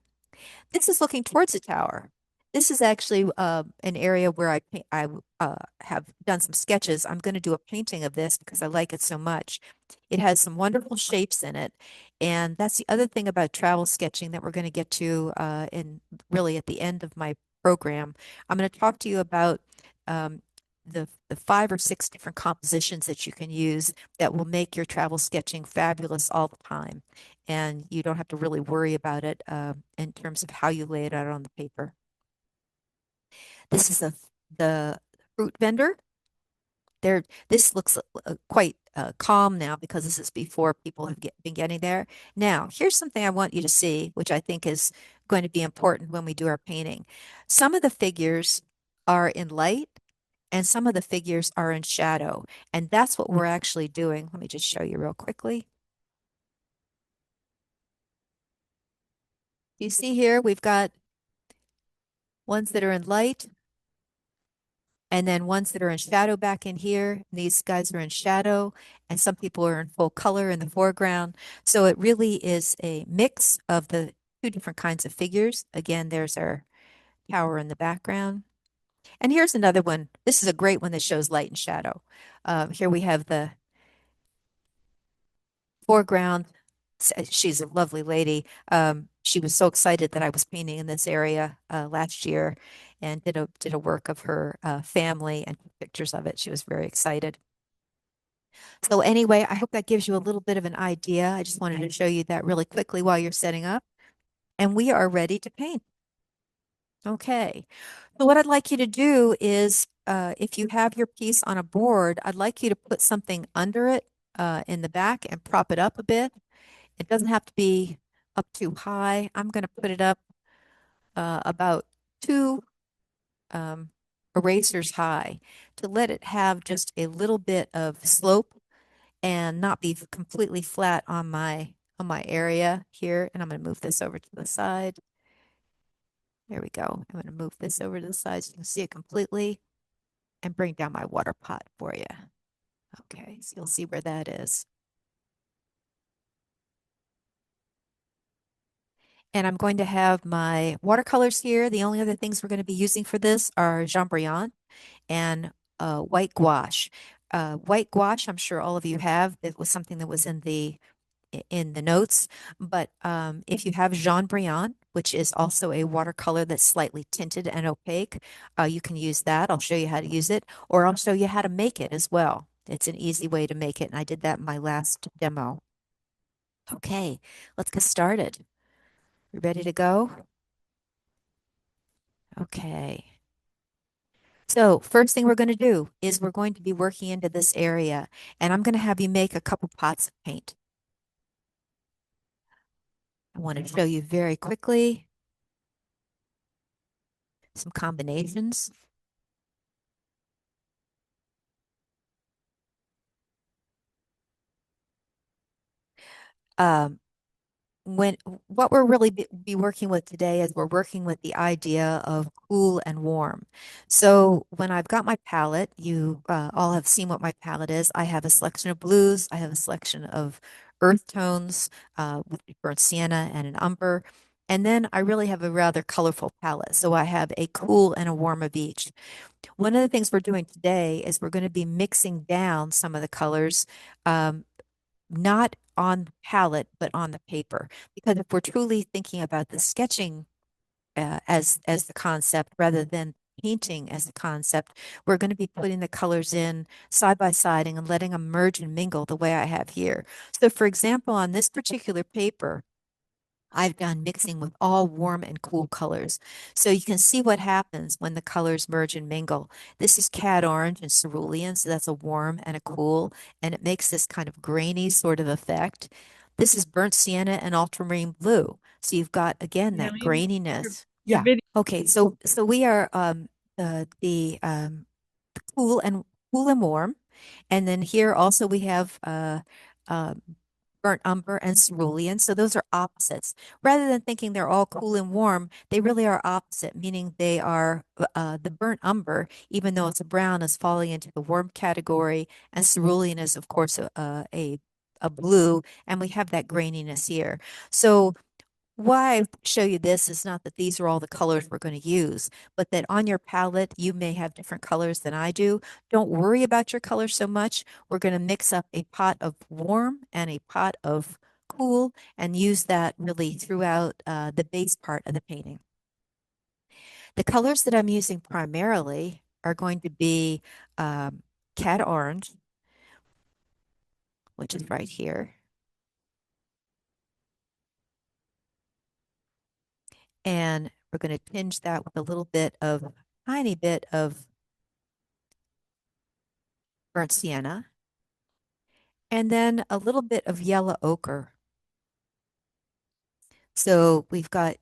Speaker 1: This is looking towards the tower. This is actually an area where I have done some sketches. I'm going to do a painting of this because I like it so much. It has some wonderful shapes in it. And that's the other thing about travel sketching that we're going to get to in really at the end of my program. I'm going to talk to you about um, the 5 or 6 different compositions that you can use that will make your travel sketching fabulous all the time. And you don't have to really worry about it in terms of how you lay it out on the paper. This is the fruit vendor. This looks quite calm now because this is before people have been getting there. Now, here's something I want you to see, which I think is going to be important when we do our painting. Some of the figures are in light and some of the figures are in shadow. And that's what we're actually doing. Let me just show you real quickly. You see here, we've got ones that are in light and then ones that are in shadow back in here. These guys are in shadow, and some people are in full color in the foreground. So it really is a mix of the 2 different kinds of figures. Again, there's our tower in the background. And here's another one. This is a great one that shows light and shadow. Here we have the foreground. She's a lovely lady. She was so excited that I was painting in this area last year and did a work of her family and took pictures of it. She was very excited. So anyway, I hope that gives you a little bit of an idea. I just wanted to show you that really quickly while you're setting up. And we are ready to paint. Okay. So what I'd like you to do is, if you have your piece on a board, I'd like you to put something under it in the back and prop it up a bit. It doesn't have to be up too high. I'm going to put it up about 2 erasers high to let it have just a little bit of slope and not be completely flat on my area here. And I'm going to move this over to the side. There we go. I'm going to move this over to the side so you can see it completely and bring down my water pot for you. Okay, so you'll see where that is. And I'm going to have my watercolors here. The only other things we're going to be using for this are Jean Brillant and white gouache. White gouache, I'm sure all of you have. It was something that was in the notes. But if you have Jean Brillant, which is also a watercolor that's slightly tinted and opaque, you can use that. I'll show you how to use it, or I'll show you how to make it as well. It's an easy way to make it, and I did that in my last demo. Okay, let's get started. You ready to go? Okay. So first thing we're going to do is we're going to be working into this area, and I'm going to have you make a couple pots of paint. I want to show you very quickly some combinations. Um, what we're really be working with today is we're working with the idea of cool and warm. So when I've got my palette, you all have seen what my palette is. I have a selection of blues. I have a selection of earth tones with burnt sienna and an umber. And then I really have a rather colorful palette. So I have a cool and a warm of each. One of the things we're doing today is we're going to be mixing down some of the colors. Um, not on the palette, but on the paper. Because if we're truly thinking about the sketching as the concept rather than painting as the concept, we're going to be putting the colors in side by side and letting them merge and mingle the way I have here. So for example, on this particular paper, I've done mixing with all warm and cool colors. So you can see what happens when the colors merge and mingle. This is cad orange and cerulean, so that's a warm and a cool, and it makes this kind of grainy sort of effect. This is burnt sienna and ultramarine blue. So you've got, again,
Speaker 2: Yeah,
Speaker 1: that
Speaker 2: your
Speaker 1: graininess.
Speaker 2: your
Speaker 1: Yeah.
Speaker 2: video.
Speaker 1: Okay, so we are the cool and warm. And then here also we have uh, burnt umber and cerulean. So those are opposites. Rather than thinking they're all cool and warm, they really are opposite, meaning they are the burnt umber, even though it's a brown, is falling into the warm category, and cerulean is, of course, a blue, and we have that graininess here. So why I show you this is not that these are all the colors we're going to use, but that on your palette, you may have different colors than I do. Don't worry about your colors so much. We're going to mix up a pot of warm and a pot of cool and use that really throughout the base part of the painting. The colors that I'm using primarily are going to be cad orange, which is right here. And we're going to tinge that with a little bit of, tiny bit of burnt sienna, and then a little bit of yellow ochre. So we've got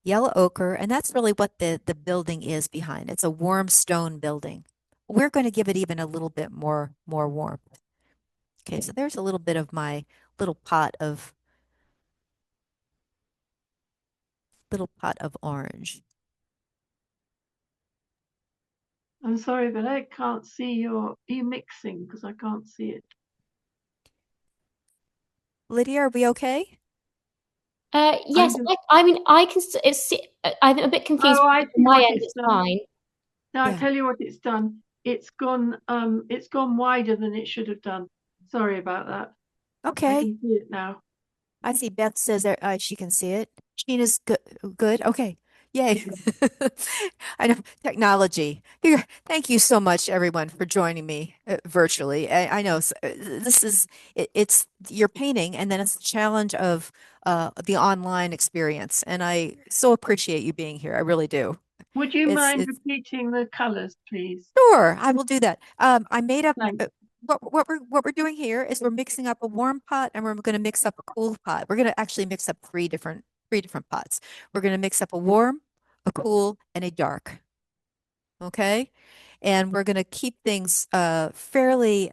Speaker 1: yellow ochre, and that's really what the building is behind. It's a warm stone building. We're going to give it even a little bit more warmth. Okay, so there's a little bit of my little pot of orange.
Speaker 2: I'm sorry, but I can't see your. Are you mixing? Because I can't see it.
Speaker 1: Lydia, are we okay?
Speaker 3: Yes,
Speaker 2: just-
Speaker 3: I mean, I can. I'm a bit confused.
Speaker 2: Oh, I
Speaker 3: On
Speaker 2: see
Speaker 3: my
Speaker 2: what
Speaker 3: end,
Speaker 2: it's
Speaker 3: it's
Speaker 2: done.
Speaker 3: fine.
Speaker 2: No, I
Speaker 1: Yeah.
Speaker 2: tell you what it's done. It's gone wider than it should have done. Sorry about that. I
Speaker 1: Okay.
Speaker 2: can see it now.
Speaker 1: I see Beth says that she can see it. Sheena's good. Good. Okay. Yay. I know technology. Here, thank you so much, everyone, for joining me virtually. I know this is it's your painting, and then it's the challenge of the online experience. And I so appreciate you being here. I really do.
Speaker 2: Would you
Speaker 1: It's
Speaker 2: mind
Speaker 1: it's
Speaker 2: repeating the colours, please?
Speaker 1: Sure, I will do that. I made up
Speaker 2: Thanks.
Speaker 1: what we're doing here is we're mixing up a warm pot and we're going to mix up a cool pot. We're going to actually mix up three different pots. We're going to mix up a warm, a cool, and a dark. Okay, and we're going to keep things fairly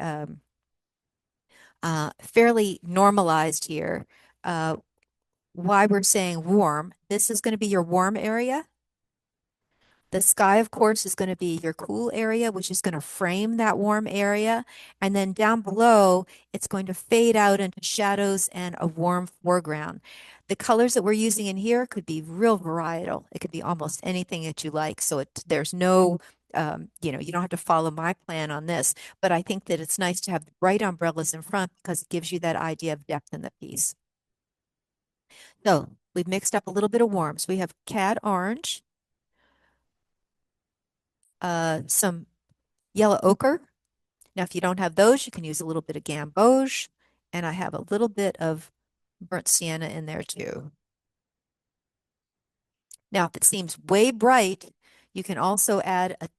Speaker 1: normalized here. Uh, why we're saying warm? This is going to be your warm area. The sky, of course, is going to be your cool area, which is going to frame that warm area. And then down below, it's going to fade out into shadows and a warm foreground. The colors that we're using in here could be real varietal. It could be almost anything that you like. So there's no, you don't have to follow my plan on this. But I think that it's nice to have the bright umbrellas in front because it gives you that idea of depth in the piece. So we've mixed up a little bit of warms. We have cad orange, some yellow ochre. Now, if you don't have those, you can use a little bit of gamboge, and I have a little bit of burnt sienna in there too. Now, if it seems way bright, you can also add a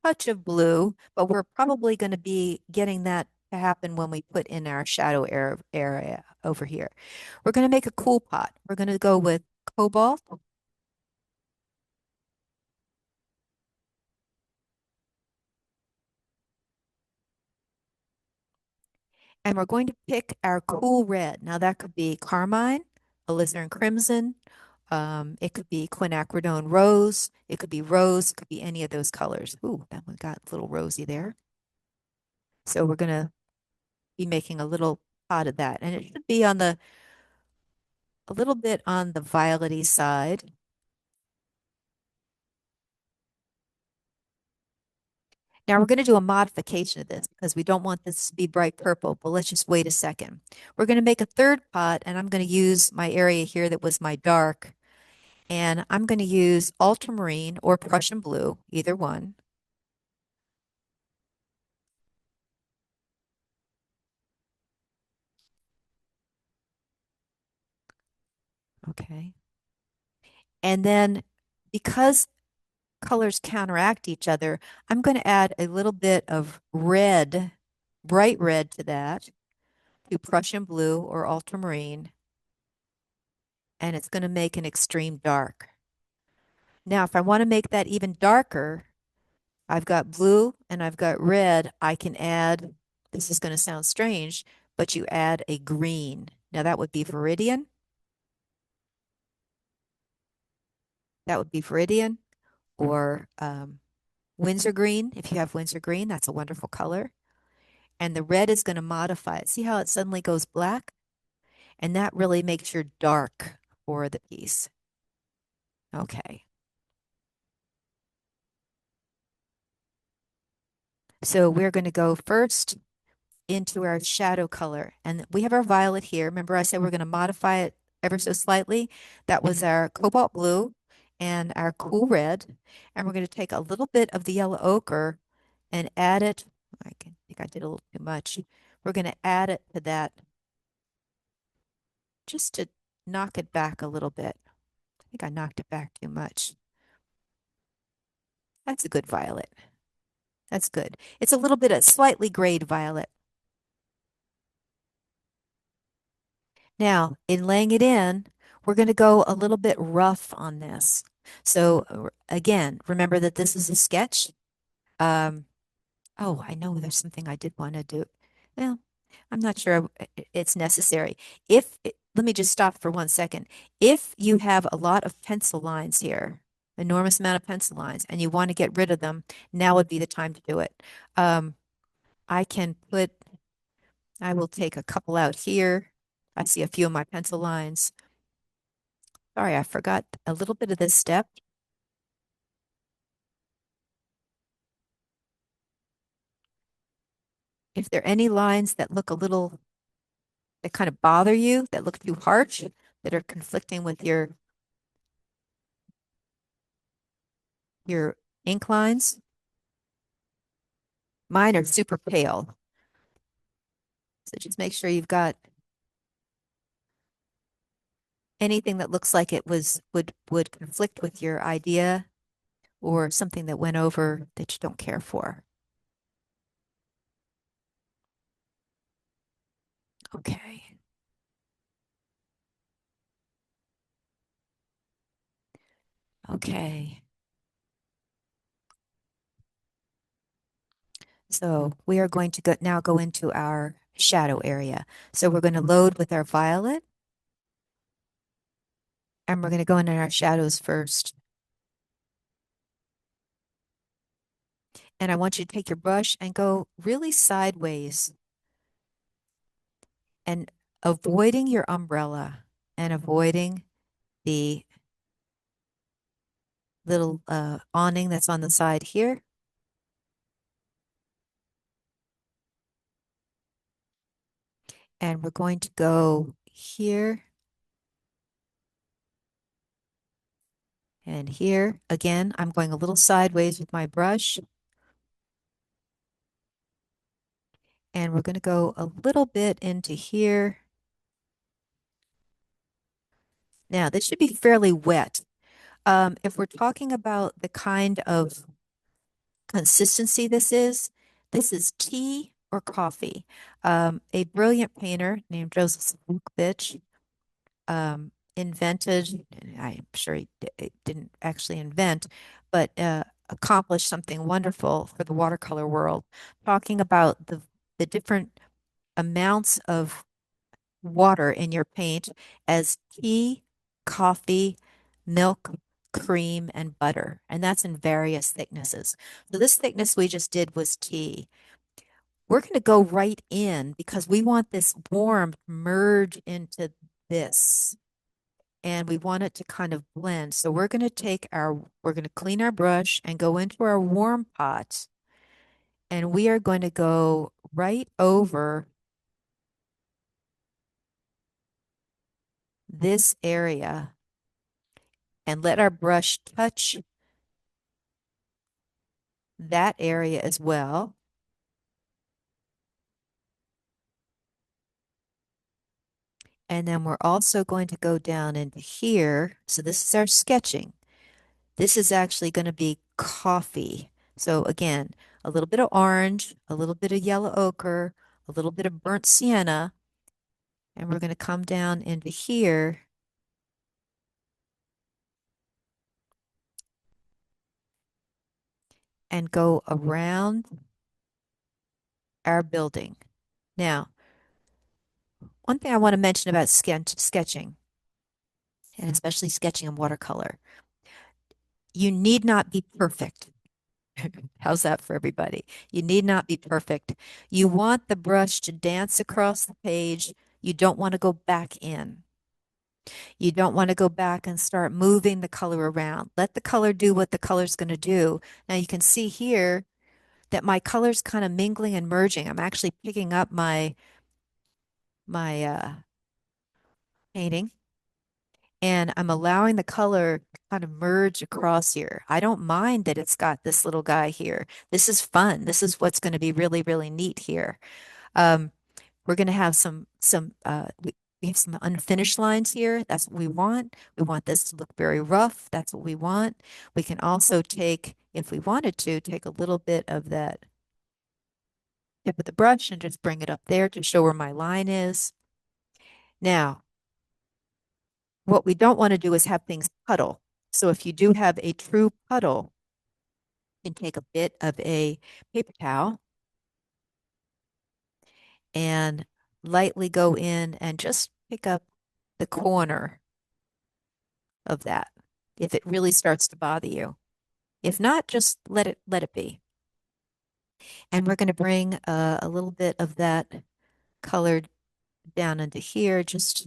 Speaker 1: touch of blue, but we're probably going to be getting that to happen when we put in our shadow area over here. We're going to make a cool pot. We're going to go with cobalt, and we're going to pick our cool red. Now that could be carmine, alizarin crimson, it could be quinacridone rose, it could be rose, it could be any of those colors. Ooh, that one got a little rosy there. So we're gonna be making a little pot of that, and it should be a little bit on the violety side. Now we're going to do a modification of this because we don't want this to be bright purple, but let's just wait a second. We're going to make a third pot, and I'm going to use my area here that was my dark, and I'm going to use ultramarine or Prussian blue, either one. Okay. And then because colors counteract each other, I'm going to add a little bit of red, bright red to that, to Prussian blue or ultramarine, and it's going to make an extreme dark. Now, if I want to make that even darker, I've got blue and I've got red. I can add, this is going to sound strange, but you add a green. Now that would be Viridian. That would be Viridian or Windsor green. If you have Windsor green, that's a wonderful color. And the red is going to modify it. See how it suddenly goes black? And that really makes your dark for the piece. Okay. So we're going to go first into our shadow color. And we have our violet here. Remember I said we're going to modify it ever so slightly. That was our cobalt blue and our cool red. And we're going to take a little bit of the yellow ochre and add it. I think I did a little too much. We're going to add it to that just to knock it back a little bit. I think I knocked it back too much. That's a good violet. That's good. It's a little bit of slightly grayed violet. Now, in laying it in, we're going to go a little bit rough on this. So again, remember that this is a sketch. Oh, I know there's something I did want to do. Well, I'm not sure it's necessary. Let me just stop for 1 second. If you have a lot of pencil lines here, enormous amount of pencil lines, and you want to get rid of them, now would be the time to do it. I will take a couple out here. I see a few of my pencil lines. Sorry, I forgot a little bit of this step. If there are any lines that look that kind of bother you, that look too harsh, that are conflicting with your ink lines, mine are super pale. So just make sure you've got anything that looks like it would conflict with your idea or something that went over that you don't care for. Okay. Okay. So we are going to now go into our shadow area. So we're going to load with our violet. And we're going to go into our shadows first. And I want you to take your brush and go really sideways and avoiding your umbrella and avoiding the little awning that's on the side here. And we're going to go here and here. Again, I'm going a little sideways with my brush. And we're going to go a little bit into here. Now, this should be fairly wet. If we're talking about the kind of consistency this is tea or coffee. A brilliant painter named Joseph Lukvich invented, I'm sure he didn't actually invent, but accomplished something wonderful for the watercolor world, talking about the different amounts of water in your paint as tea, coffee, milk, cream, and butter. And that's in various thicknesses. So this thickness we just did was tea. We're going to go right in because we want this warm merge into this. And we want it to kind of blend. So we're going to clean our brush and go into our warm pot And we are going to go right over this area and let our brush touch that area as well. And then we're also going to go down into here. So this is our sketching. This is actually going to be coffee. So again, a little bit of orange, a little bit of yellow ochre, a little bit of burnt sienna. And we're going to come down into here and go around our building. Now, one thing I want to mention about sketching, and especially sketching in watercolor, you need not be perfect. How's that for everybody? You need not be perfect. You want the brush to dance across the page. You don't want to go back in. You don't want to go back and start moving the color around. Let the color do what the color's going to do. Now you can see here that my color's kind of mingling and merging. I'm actually picking up my painting, and I'm allowing the color to kind of merge across here. I don't mind that it's got this little guy here. This is fun. This is what's going to be really, really neat here. Um, we're going to have we have some unfinished lines here. That's what we want. We want this to look very rough. That's what we want. We can also take, if we wanted to, take a little bit of that tip of the brush and just bring it up there to show where my line is. Now, what we don't want to do is have things puddle. So if you do have a true puddle, you can take a bit of a paper towel and lightly go in and just pick up the corner of that if it really starts to bother you. If not, just let it be. And we're going to bring a little bit of that color down into here, just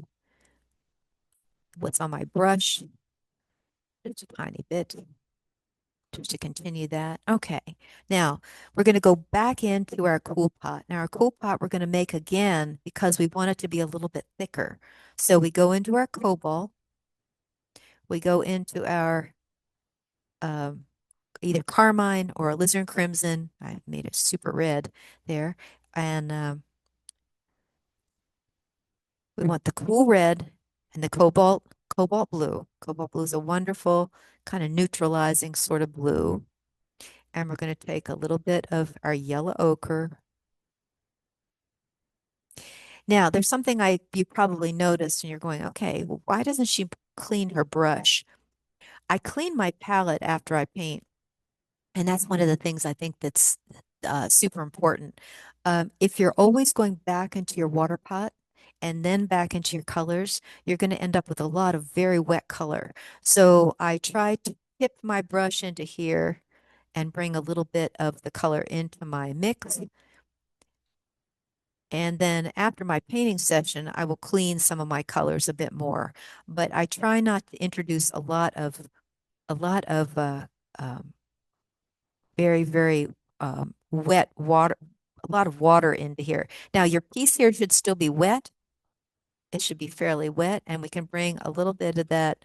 Speaker 1: what's on my brush, just a tiny bit, just to continue that. Okay, now we're going to go back into our cool pot. Now our cool pot we're going to make again because we want it to be a little bit thicker. So we go into our cobalt, we go into our um, either carmine or alizarin crimson. I made it super red there. And we want the cool red and the cobalt blue. Cobalt blue is a wonderful kind of neutralizing sort of blue. And we're going to take a little bit of our yellow ochre. Now, there's something you probably noticed and you're going, okay, well, why doesn't she clean her brush? I clean my palette after I paint. And that's one of the things I think that's super important. If you're always going back into your water pot and then back into your colors, you're going to end up with a lot of very wet color. So I try to tip my brush into here and bring a little bit of the color into my mix. And then after my painting session, I will clean some of my colors a bit more. But I try not to introduce a lot of very, very wet water, a lot of water into here. Now, your piece here should still be wet. It should be fairly wet, and we can bring a little bit of that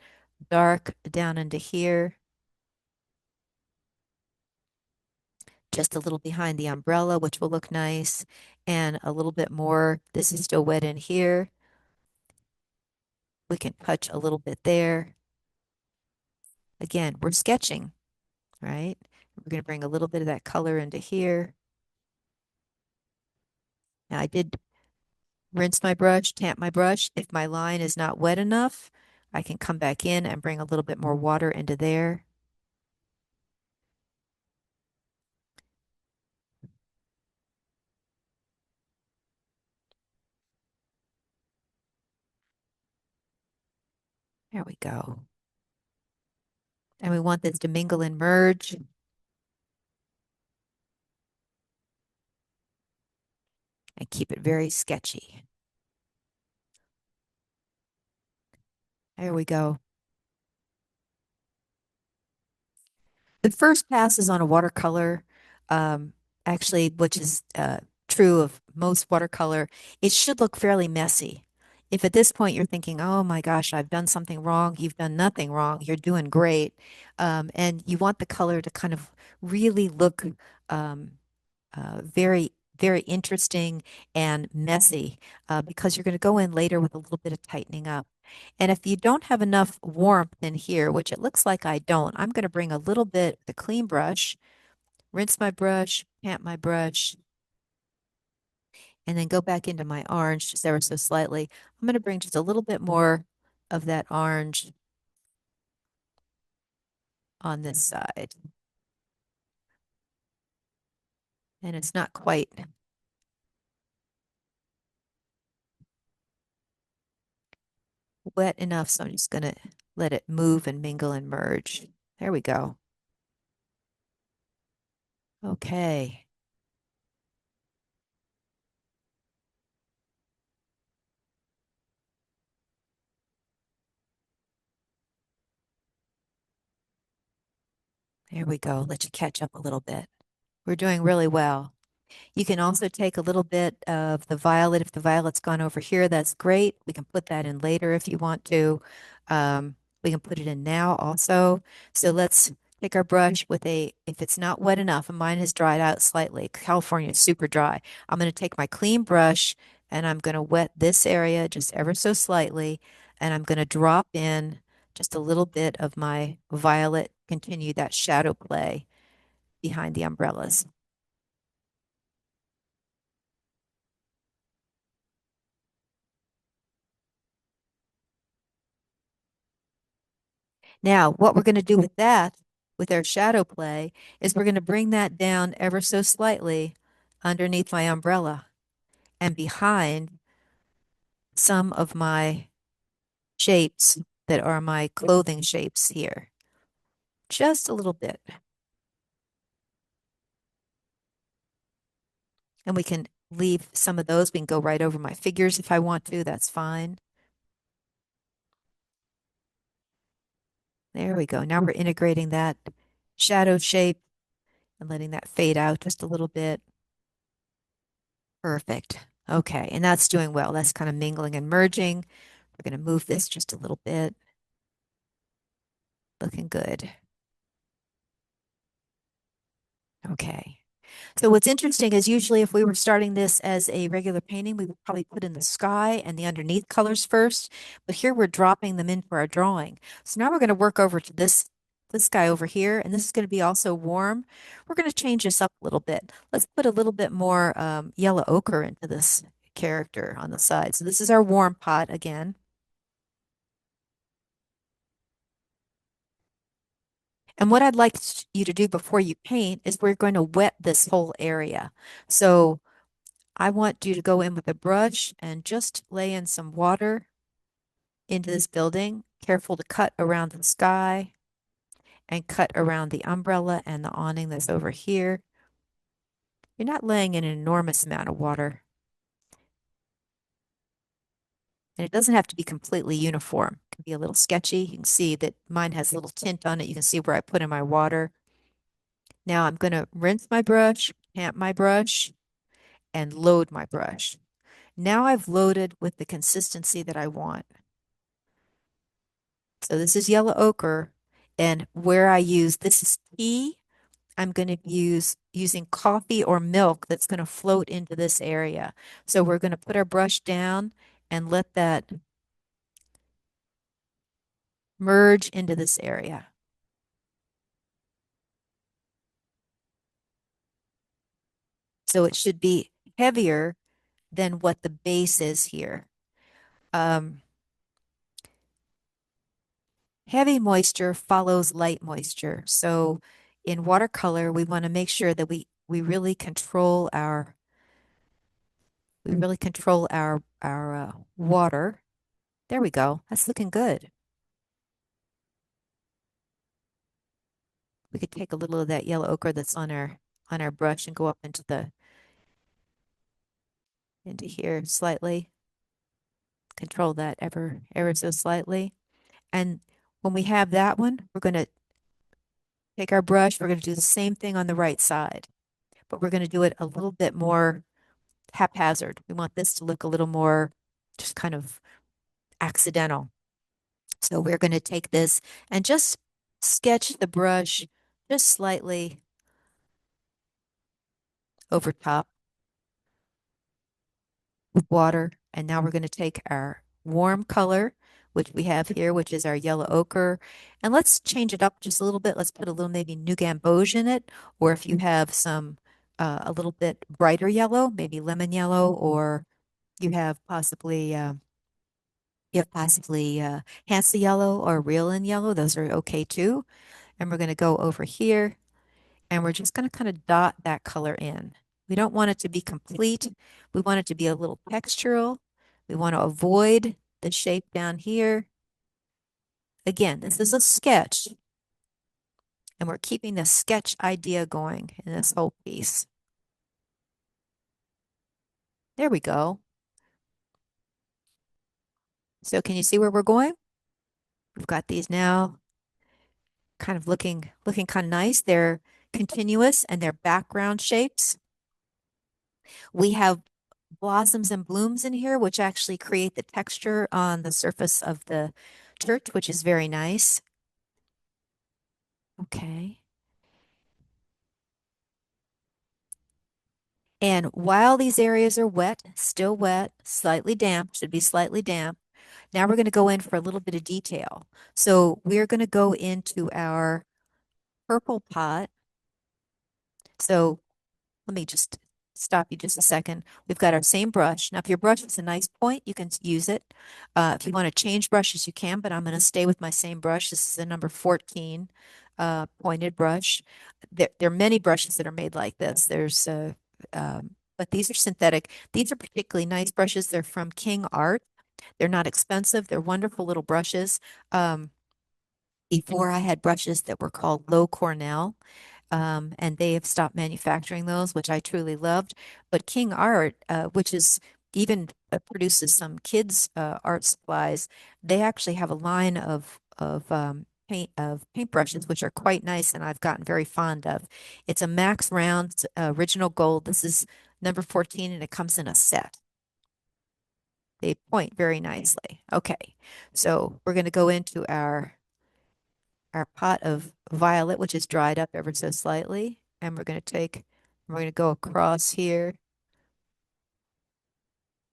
Speaker 1: dark down into here, just a little behind the umbrella, which will look nice, and a little bit more. This is still wet in here. We can touch a little bit there. Again, we're sketching, right? We're going to bring a little bit of that color into here. Now, I did rinse my brush, tamp my brush. If my line is not wet enough, I can come back in and bring a little bit more water into there. There we go. And we want this to mingle and merge. And keep it very sketchy. There we go. The first pass is on a watercolor. actually, which is true of most watercolor, it should look fairly messy. If at this point you're thinking, oh my gosh, I've done something wrong, you've done nothing wrong, you're doing great. And you want the color to kind of really look um, very, very interesting and messy because you're going to go in later with a little bit of tightening up. And if you don't have enough warmth in here, which it looks like I don't, I'm going to bring a little bit with a clean brush, rinse my brush, pat my brush, and then go back into my orange just ever so slightly. I'm going to bring just a little bit more of that orange on this side. And it's not quite wet enough, so I'm just going to let it move and mingle and merge. There we go. Okay. There we go. Let you catch up a little bit. We're doing really well. You can also take a little bit of the violet. If the violet's gone over here, that's great. We can put that in later if you want to. We can put it in now also. So let's take our brush with if it's not wet enough, and mine has dried out slightly. California is super dry. I'm going to take my clean brush and I'm going to wet this area just ever so slightly. And I'm going to drop in just a little bit of my violet, continue that shadow play behind the umbrellas. Now, what we're going to do with that, with our shadow play, is we're going to bring that down ever so slightly underneath my umbrella and behind some of my shapes that are my clothing shapes here. Just a little bit. And we can leave some of those. We can go right over my figures if I want to. That's fine. There we go. Now we're integrating that shadow shape and letting that fade out just a little bit. Perfect. Okay, and that's doing well. That's kind of mingling and merging. We're going to move this just a little bit. Looking good. Okay. So what's interesting is usually if we were starting this as a regular painting, we would probably put in the sky and the underneath colors first. But here we're dropping them in for our drawing. So now we're going to work over to this guy over here, and this is going to be also warm. We're going to change this up a little bit. Let's put a little bit more yellow ochre into this character on the side. So this is our warm pot again. And what I'd like you to do before you paint is we're going to wet this whole area. So I want you to go in with a brush and just lay in some water into this building. Careful to cut around the sky and cut around the umbrella and the awning that's over here. You're not laying in an enormous amount of water. And it doesn't have to be completely uniform. It can be a little sketchy. You can see that mine has a little tint on it. You can see where I put in my water. Now I'm going to rinse my brush, tamp my brush, and load my brush. Now I've loaded with the consistency that I want. So this is yellow ochre, and where I use, this is tea, I'm going to use using coffee or milk that's going to float into this area. So we're going to put our brush down and let that merge into this area. So it should be heavier than what the base is here. Heavy moisture follows light moisture. So in watercolor, we want to make sure that we really control our water. There we go. That's looking good. We could take a little of that yellow ochre that's on our brush and go up into here slightly. Control that ever so slightly. And when we have that one, we're going to take our brush. We're going to do the same thing on the right side. but we're going to do it a little bit more haphazard. We want this to look a little more just kind of accidental. So we're going to take this and just sketch the brush just slightly over top with water. And now we're going to take our warm color, which we have here, which is our yellow ochre, and let's change it up just a little bit. Let's put a little maybe new gamboge in it, or if you have some a little bit brighter yellow, maybe lemon yellow, or you have possibly Hansa yellow or Real yellow. Those are okay too. And we're going to go over here and we're just going to kind of dot that color in. We don't want it to be complete. We want it to be a little textural. We want to avoid the shape down here. Again, this is a sketch, and we're keeping the sketch idea going in this whole piece. There we go. So can you see where we're going? We've got these now kind of looking kind of nice. They're continuous and they're background shapes. We have blossoms and blooms in here, which actually create the texture on the surface of the church, which is very nice. Okay. And while these areas are wet, still wet, slightly damp, should be slightly damp, now we're going to go in for a little bit of detail. So we're going to go into our purple pot. So let me just stop you just a second. We've got our same brush. Now, if your brush is a nice point, you can use it. If you want to change brushes, you can, but I'm going to stay with my same brush. This is a number 14 pointed brush. There are many brushes that are made like this. But these are synthetic. These are particularly nice brushes. They're from King Art. They're not expensive. They're wonderful little brushes. Before I had brushes that were called Low Cornell, and they have stopped manufacturing those, which I truly loved. But King Art, which is even produces some kids art supplies, they actually have a line of paint brushes, which are quite nice, and I've gotten very fond of. It's a Max Round original gold. This is number 14, and it comes in a set. They point very nicely. Okay, so we're going to go into our pot of violet, which is dried up ever so slightly. And we're going to go across here.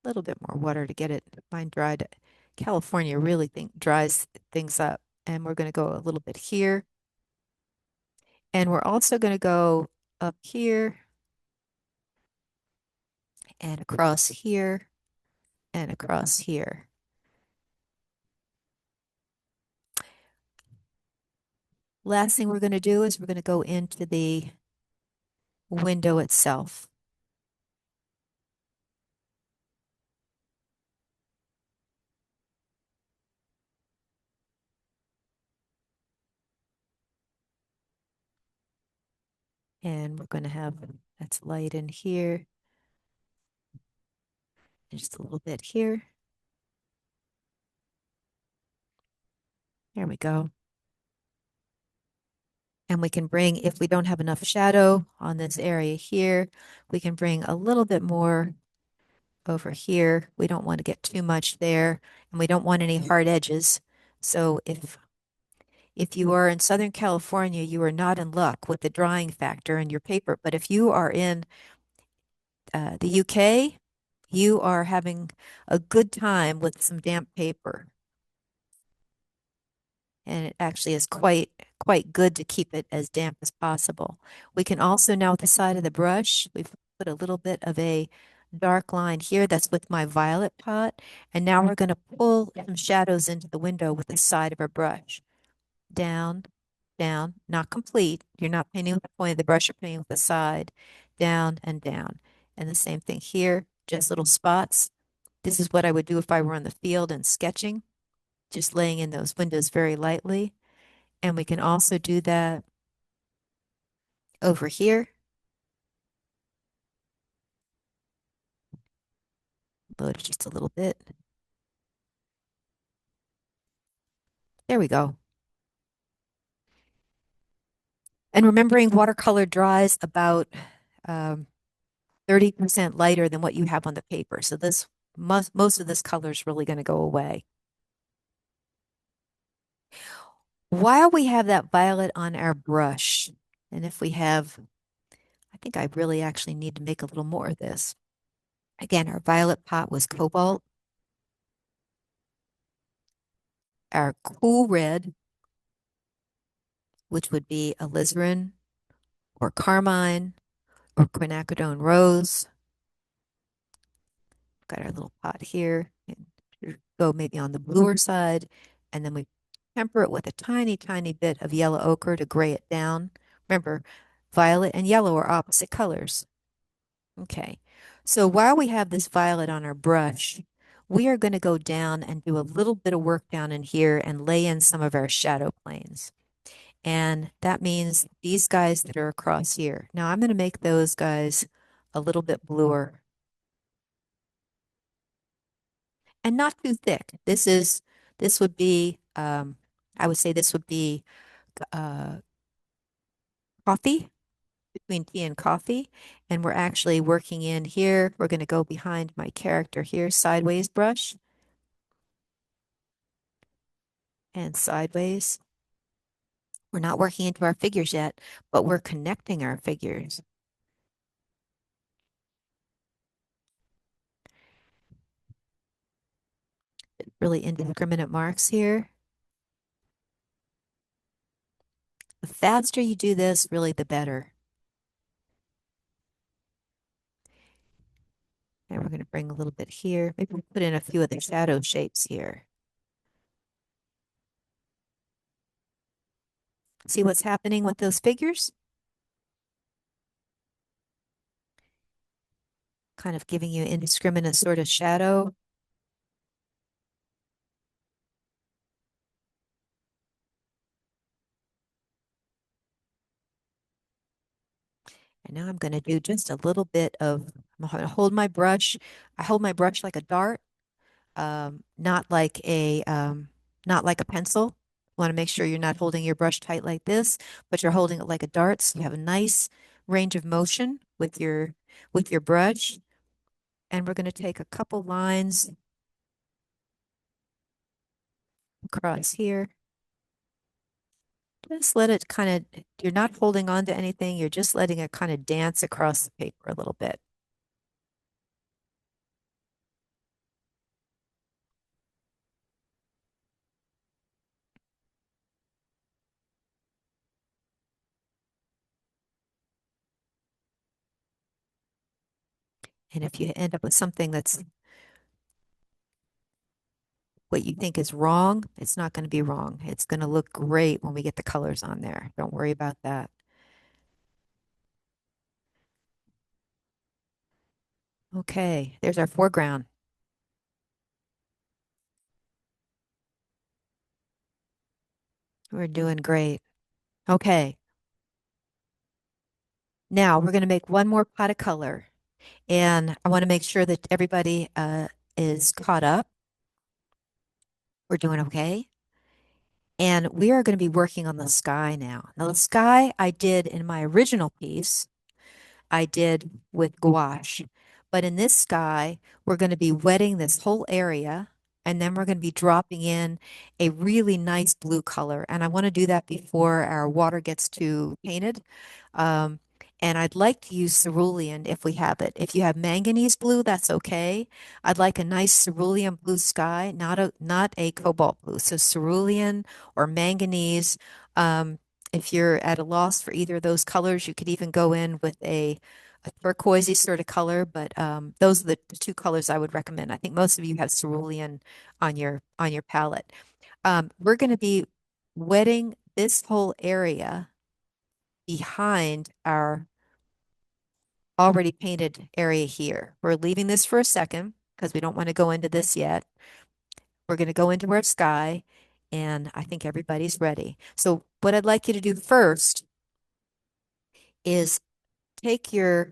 Speaker 1: A little bit more water to get it fine dried. California really dries things up. And we're going to go a little bit here. And we're also going to go up here and across here and across here. Last thing we're going to do is we're going to go into the window itself. And we're going to have that's light in here. Just a little bit here. There we go. And we can bring, if we don't have enough shadow on this area here, we can bring a little bit more over here. We don't want to get too much there, and we don't want any hard edges. So if you are in Southern California, you are not in luck with the drying factor in your paper. But if you are in the UK, you are having a good time with some damp paper. And it actually is quite good to keep it as damp as possible. We can also now with the side of the brush, we've put a little bit of a dark line here. That's with my violet pot. And now we're going to pull some shadows into the window with the side of our brush. Down, down, not complete. You're not painting with the point of the brush, you're painting with the side. Down and down. And the same thing here, just little spots. This is what I would do if I were in the field and sketching, just laying in those windows very lightly. And we can also do that over here. Load it just a little bit. There we go. And remembering watercolor dries about 30% lighter than what you have on the paper. So this most of this color is really going to go away. While we have that violet on our brush, and if we have, I think I really actually need to make a little more of this. Again, our violet pot was cobalt. Our cool red, which would be alizarin or carmine or quinacridone rose. Got our little pot here. And go maybe on the bluer side, and then we temper it with a tiny, tiny bit of yellow ochre to gray it down. Remember, violet and yellow are opposite colors. Okay, so while we have this violet on our brush, we are going to go down and do a little bit of work down in here and lay in some of our shadow planes. And that means these guys that are across here. Now I'm going to make those guys a little bit bluer and not too thick. This would be, I would say this would be uh, coffee, between tea and coffee. And we're actually working in here. We're going to go behind my character here, sideways brush and sideways. We're not working into our figures yet, but we're connecting our figures. Really indiscriminate marks here. The faster you do this, really the better. And we're going to bring a little bit here. Maybe we'll put in a few of the shadow shapes here. See what's happening with those figures? Kind of giving you indiscriminate sort of shadow. And now I'm going to do just a little bit of, I'm going to hold my brush. I hold my brush like a dart, not like a pencil. You want to make sure you're not holding your brush tight like this, but you're holding it like a dart. So you have a nice range of motion with your brush. And we're going to take a couple lines across here. Just let it kind of, you're not holding on to anything. You're just letting it kind of dance across the paper a little bit. And if you end up with something that's what you think is wrong, it's not going to be wrong. It's going to look great when we get the colors on there. Don't worry about that. Okay, there's our foreground. We're doing great. Okay. Now we're going to make one more pot of color. And I want to make sure that everybody is caught up. We're doing okay. And we are going to be working on the sky now. Now, the sky I did in my original piece, I did with gouache. But in this sky, we're going to be wetting this whole area, and then we're going to be dropping in a really nice blue color. And I want to do that before our water gets too painted. Um, and I'd like to use cerulean if we have it. If you have manganese blue, that's okay. I'd like a nice cerulean blue sky, not a cobalt blue. So cerulean or manganese. If you're at a loss for either of those colors, you could even go in with a turquoisey sort of color, but those are the two colors I would recommend. I think most of you have cerulean on your palette. We're going to be wetting this whole area behind our already painted area here. We're leaving this for a second because we don't want to go into this yet. We're going to go into our sky, and I think everybody's ready. So what I'd like you to do first is take your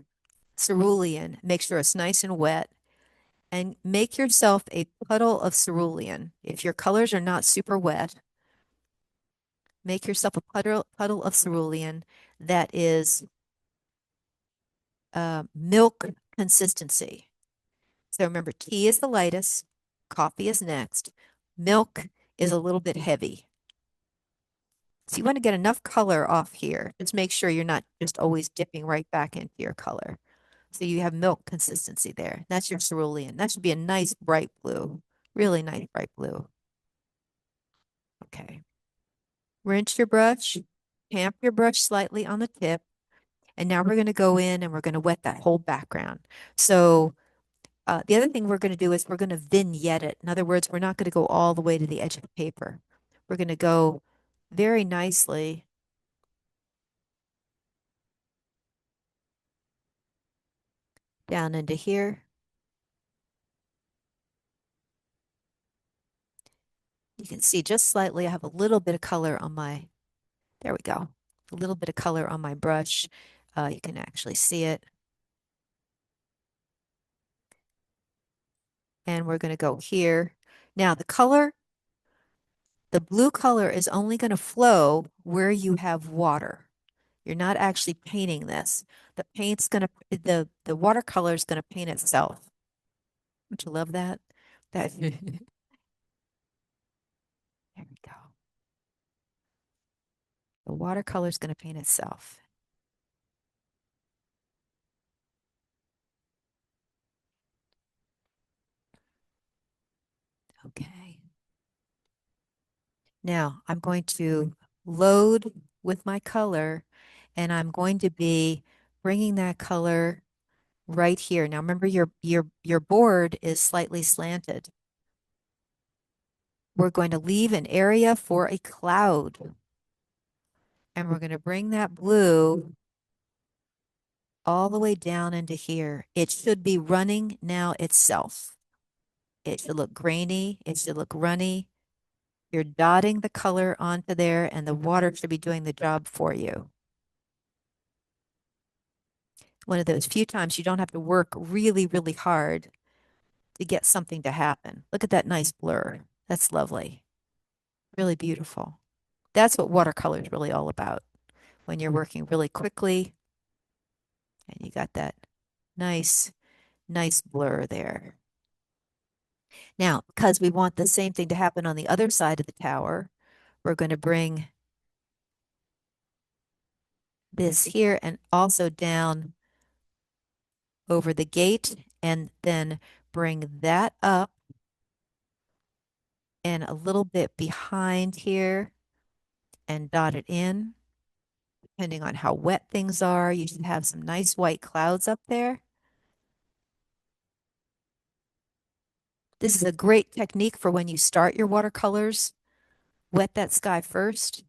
Speaker 1: cerulean, make sure it's nice and wet, and make yourself a puddle of cerulean. If your colors are not super wet, make yourself a puddle of cerulean that is milk consistency. So remember, tea is the lightest, coffee is next, milk is a little bit heavy. So you want to get enough color off here. Just make sure you're not just always dipping right back into your color. So you have milk consistency there. That's your cerulean. That should be a nice bright blue, really nice bright blue. Okay. Rinse your brush, tamp your brush slightly on the tip, and now we're going to go in and we're going to wet that whole background. So the other thing we're going to do is we're going to vignette it. In other words, we're not going to go all the way to the edge of the paper. We're going to go very nicely down into here. You can see just slightly, I have a little bit of color on my, there we go, a little bit of color on my brush. You can actually see it. And we're going to go here. Now the color, the blue color is only going to flow where you have water. You're not actually painting this. The paint's going to, the watercolor is going to paint itself. Don't you love that? There we go. The watercolor is going to paint itself. Okay. Now I'm going to load with my color, and I'm going to be bringing that color right here. Now remember your board is slightly slanted. We're going to leave an area for a cloud. And we're going to bring that blue all the way down into here. It should be running now itself. It should look grainy. It should look runny. You're dotting the color onto there, and the water should be doing the job for you. One of those few times you don't have to work really, really hard to get something to happen. Look at that nice blur. That's lovely. Really beautiful. That's what watercolor is really all about. When you're working really quickly and you got that nice, nice blur there. Now, because we want the same thing to happen on the other side of the tower, we're going to bring this here and also down over the gate, and then bring that up and a little bit behind here and dot it in. Depending on how wet things are, you should have some nice white clouds up there. This is a great technique for when you start your watercolors. Wet that sky first.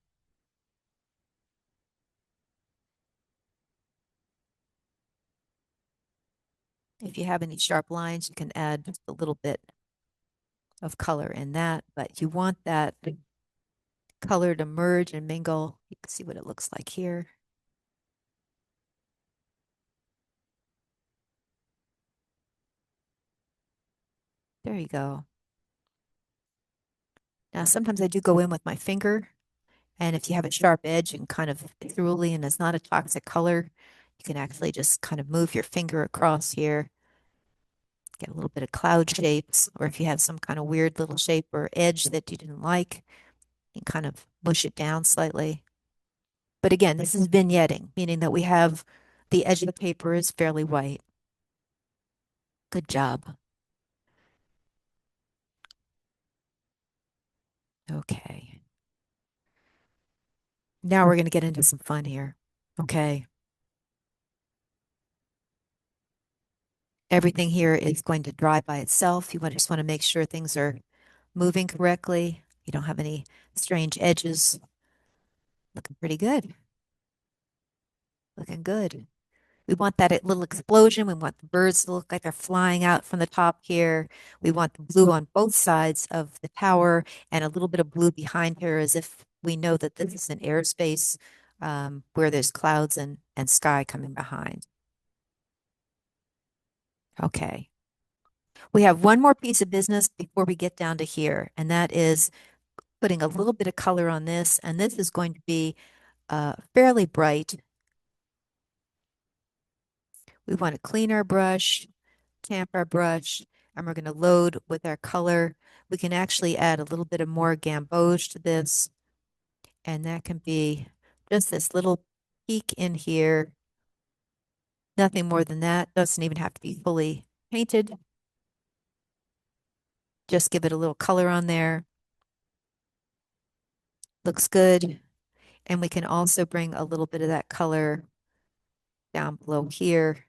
Speaker 1: If you have any sharp lines, you can add just a little bit of color in that, but you want that color to merge and mingle. You can see what it looks like here. There you go. Now, sometimes I do go in with my finger, and if you have a sharp edge and kind of cerulean is not a toxic color, you can actually just kind of move your finger across here, get a little bit of cloud shapes, or if you have some kind of weird little shape or edge that you didn't like, you can kind of mush it down slightly. But again, this is vignetting, meaning that we have the edge of the paper is fairly white. Good job. Okay. Now we're going to get into some fun here. Okay. Everything here is going to dry by itself. You just want to make sure things are moving correctly. You don't have any strange edges. Looking pretty good. Looking good. We want that little explosion. We want the birds to look like they're flying out from the top here. We want the blue on both sides of the tower and a little bit of blue behind here as if we know that this is an airspace where there's clouds and sky coming behind. Okay. We have one more piece of business before we get down to here, and that is putting a little bit of color on this. And this is going to be fairly bright. We want to clean our brush, tamp our brush, and we're going to load with our color. We can actually add a little bit of more gamboge to this, and that can be just this little peak in here. Nothing more than that. Doesn't even have to be fully painted. Just give it a little color on there. Looks good. And we can also bring a little bit of that color down below here.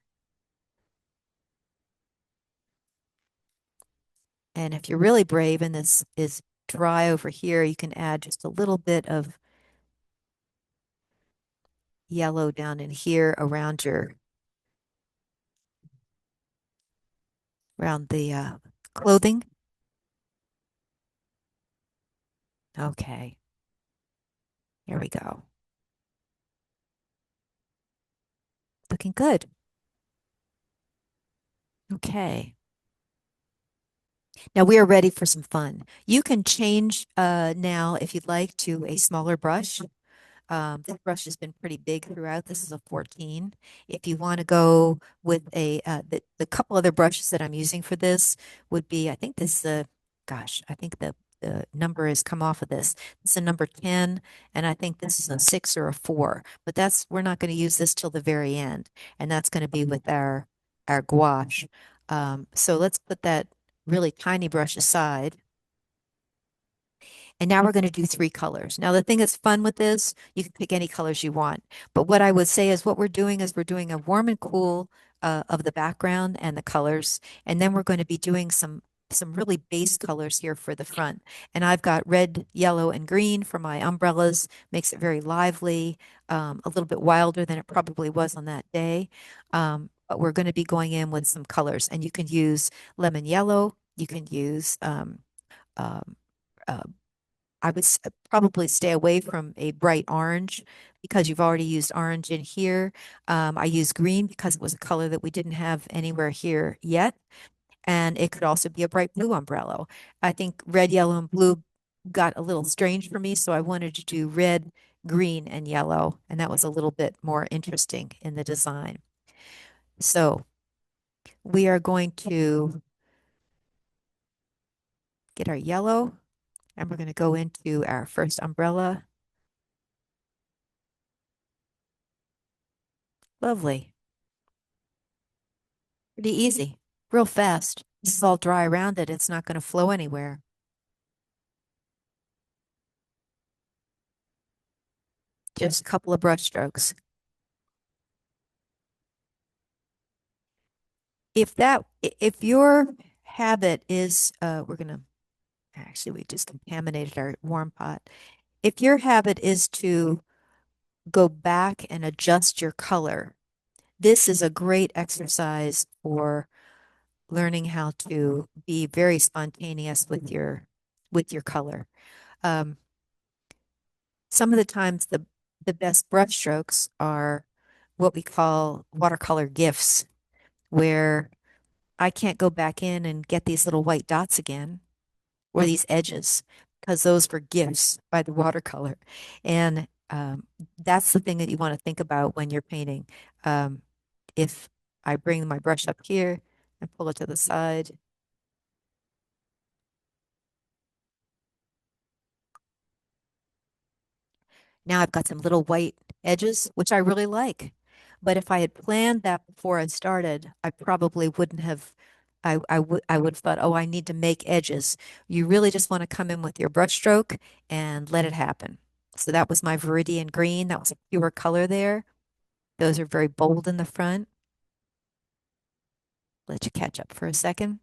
Speaker 1: And if you're really brave and this is dry over here, you can add just a little bit of yellow down in here around the clothing. Okay, here we go. Looking good. Okay. Now we are ready for some fun. You can change now if you'd like to a smaller brush. This brush has been pretty big throughout. This is a 14. If you want to go with the couple other brushes that I'm using for this would be, I think this, gosh, I think the number has come off of this. This is a number 10, and I think this is a 6 or a 4. But we're not going to use this till the very end, and that's going to be with our gouache. So let's put that really tiny brush aside. And now we're going to do 3 colors. Now, the thing that's fun with this, you can pick any colors you want. But what I would say is what we're doing is we're doing a warm and cool of the background and the colors. And then we're going to be doing some really base colors here for the front. And I've got red, yellow, and green for my umbrellas. Makes it very lively, a little bit wilder than it probably was on that day. But we're going to be going in with some colors. And you can use lemon yellow. You can use um, uh, I would probably stay away from a bright orange because you've already used orange in here. I use green because it was a color that we didn't have anywhere here yet. And it could also be a bright blue umbrella. I think red, yellow, and blue got a little strange for me, so I wanted to do red, green, and yellow. And that was a little bit more interesting in the design. So we are going to get our yellow. And we're going to go into our first umbrella. Lovely. Pretty easy. Real fast. This is all dry around it. It's not going to flow anywhere. Just a couple of brush strokes. If your habit is, we just contaminated our warm pot. If your habit is to go back and adjust your color, this is a great exercise for learning how to be very spontaneous with your color. Some of the times the best brush strokes are what we call watercolor gifts, where I can't go back in and get these little white dots again or these edges because those were gifts by the watercolor. And that's the thing that you want to think about when you're painting. If I bring my brush up here and pull it to the side, now I've got some little white edges, which I really like. But if I had planned that before I started, I probably wouldn't have. I would have thought, oh, I need to make edges. You really just want to come in with your brush stroke and let it happen. So that was my Viridian green. That was a pure color there. Those are very bold in the front. Let you catch up for a second.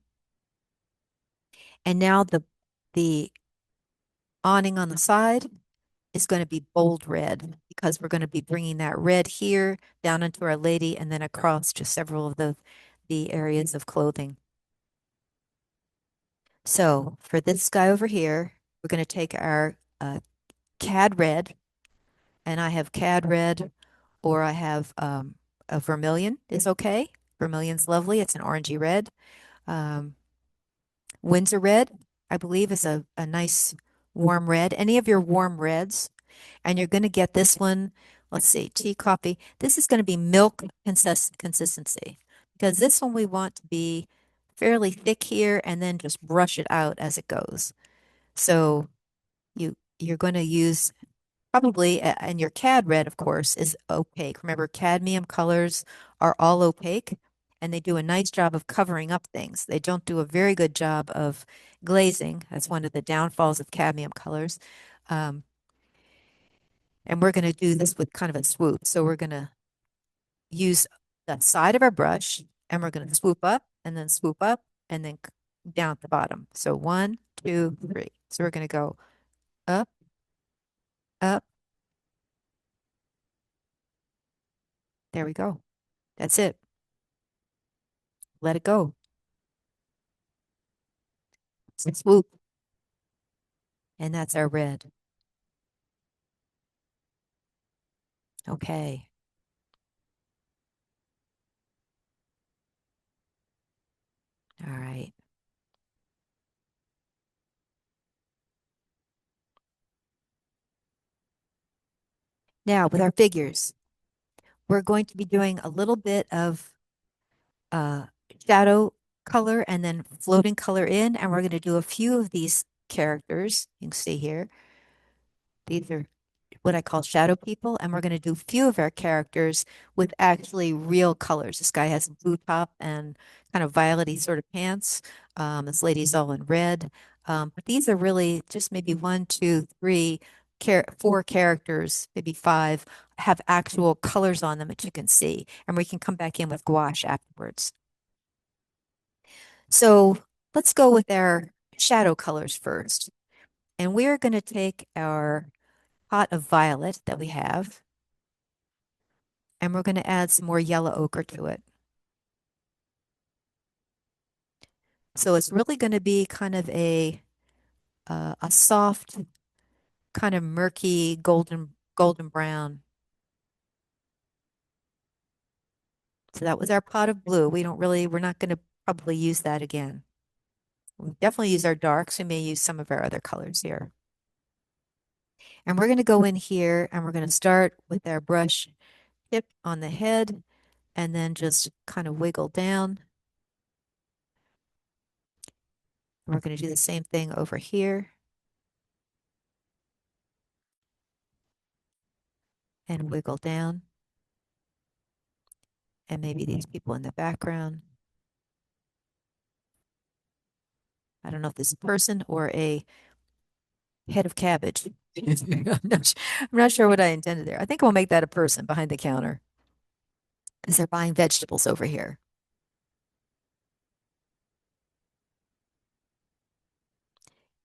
Speaker 1: And now the awning on the side is going to be bold red because we're going to be bringing that red here down into our lady and then across to several of the areas of clothing. So for this guy over here, we're going to take our cad red, and I have cad red or I have a vermilion is okay. Vermilion's lovely. It's an orangey red. Um, Windsor red, I believe, is a nice warm red. Any of your warm reds. And you're going to get this one let's see, tea, coffee. This is going to be milk consistency because this one we want to be fairly thick here and then just brush it out as it goes. So you're going to use probably, and your cad red, of course, is opaque. Remember, cadmium colors are all opaque and they do a nice job of covering up things. They don't do a very good job of glazing. That's one of the downfalls of cadmium colors. Um, and we're going to do this with kind of a swoop. So we're going to use the side of our brush and we're going to swoop up and then swoop up and then down at the bottom. So 1, 2, 3. So we're going to go up, up. There we go. That's it. Let it go. Swoop. And that's our red. Okay. All right. Now with our figures, we're going to be doing a little bit of shadow color and then floating color in, and we're going to do a few of these characters. You can see here. These are what I call shadow people, and we're going to do a few of our characters with actually real colors. This guy has a blue top and kind of violety sort of pants. This lady's all in red. But these are really just maybe 1, 2, 3, 4 characters, maybe 5, have actual colors on them that you can see. And we can come back in with gouache afterwards. So let's go with our shadow colors first. And we're going to take our pot of violet that we have, and we're going to add some more yellow ochre to it. So it's really going to be kind of a soft, kind of murky golden brown. So that was our pot of blue. We're not going to probably use that again. We definitely use our darks. We may use some of our other colors here. And we're going to go in here and we're going to start with our brush tip on the head and then just kind of wiggle down. And we're going to do the same thing over here. And wiggle down. And maybe these people in the background. I don't know if this is a person or a head of cabbage. I'm not sure what I intended there. I think we'll make that a person behind the counter because they're buying vegetables over here.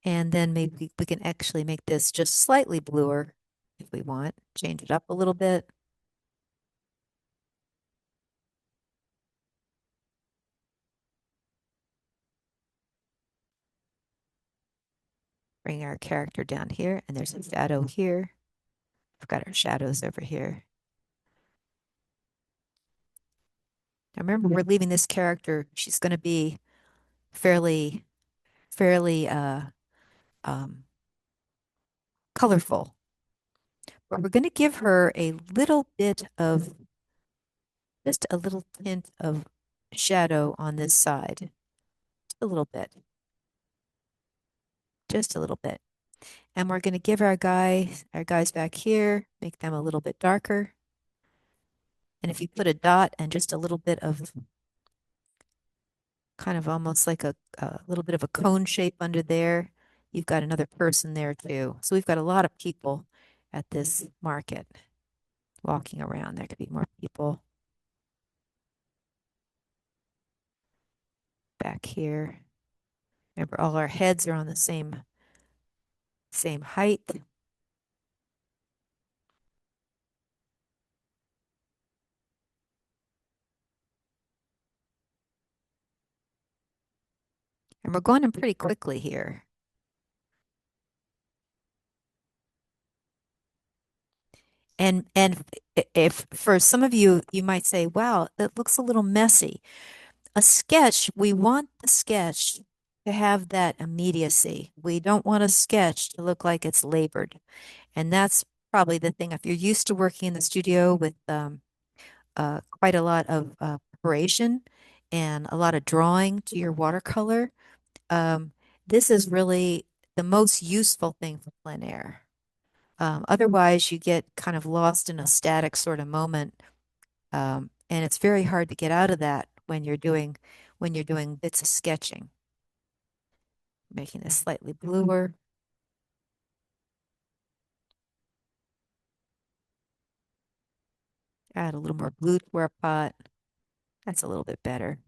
Speaker 1: And then maybe we can actually make this just slightly bluer if we want. Change it up a little bit. Bring our character down here, and there's a shadow here. We've got our shadows over here. Now remember, we're leaving this character. She's going to be fairly colorful. But we're going to give her a little bit of, just a little tint of shadow on this side. Just a little bit. Just a little bit. And we're going to give our guys back here, make them a little bit darker. And if you put a dot and just a little bit of kind of almost like a little bit of a cone shape under there, you've got another person there too. So we've got a lot of people at this market walking around. There could be more people back here. Remember, all our heads are on the same height. And we're going in pretty quickly here. And if for some of you, you might say, wow, that looks a little messy. A sketch, we want the sketch to have that immediacy. We don't want a sketch to look like it's labored. And that's probably the thing. If you're used to working in the studio with quite a lot of preparation and a lot of drawing to your watercolor, um, this is really the most useful thing for plein air. Otherwise, you get kind of lost in a static sort of moment, and it's very hard to get out of that when you're doing bits of sketching. Making this slightly bluer. Add a little more blue to our pot. That's a little bit better.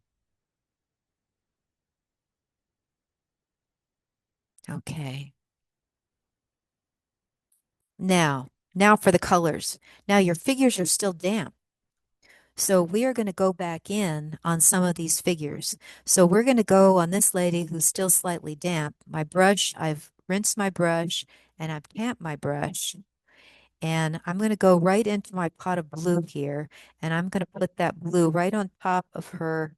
Speaker 1: Okay. Now for the colors. Now your figures are still damp. So we are going to go back in on some of these figures. So we're going to go on this lady who's still slightly damp. My brush, I've rinsed my brush and I've tamped my brush. And I'm going to go right into my pot of blue here. And I'm going to put that blue right on top of her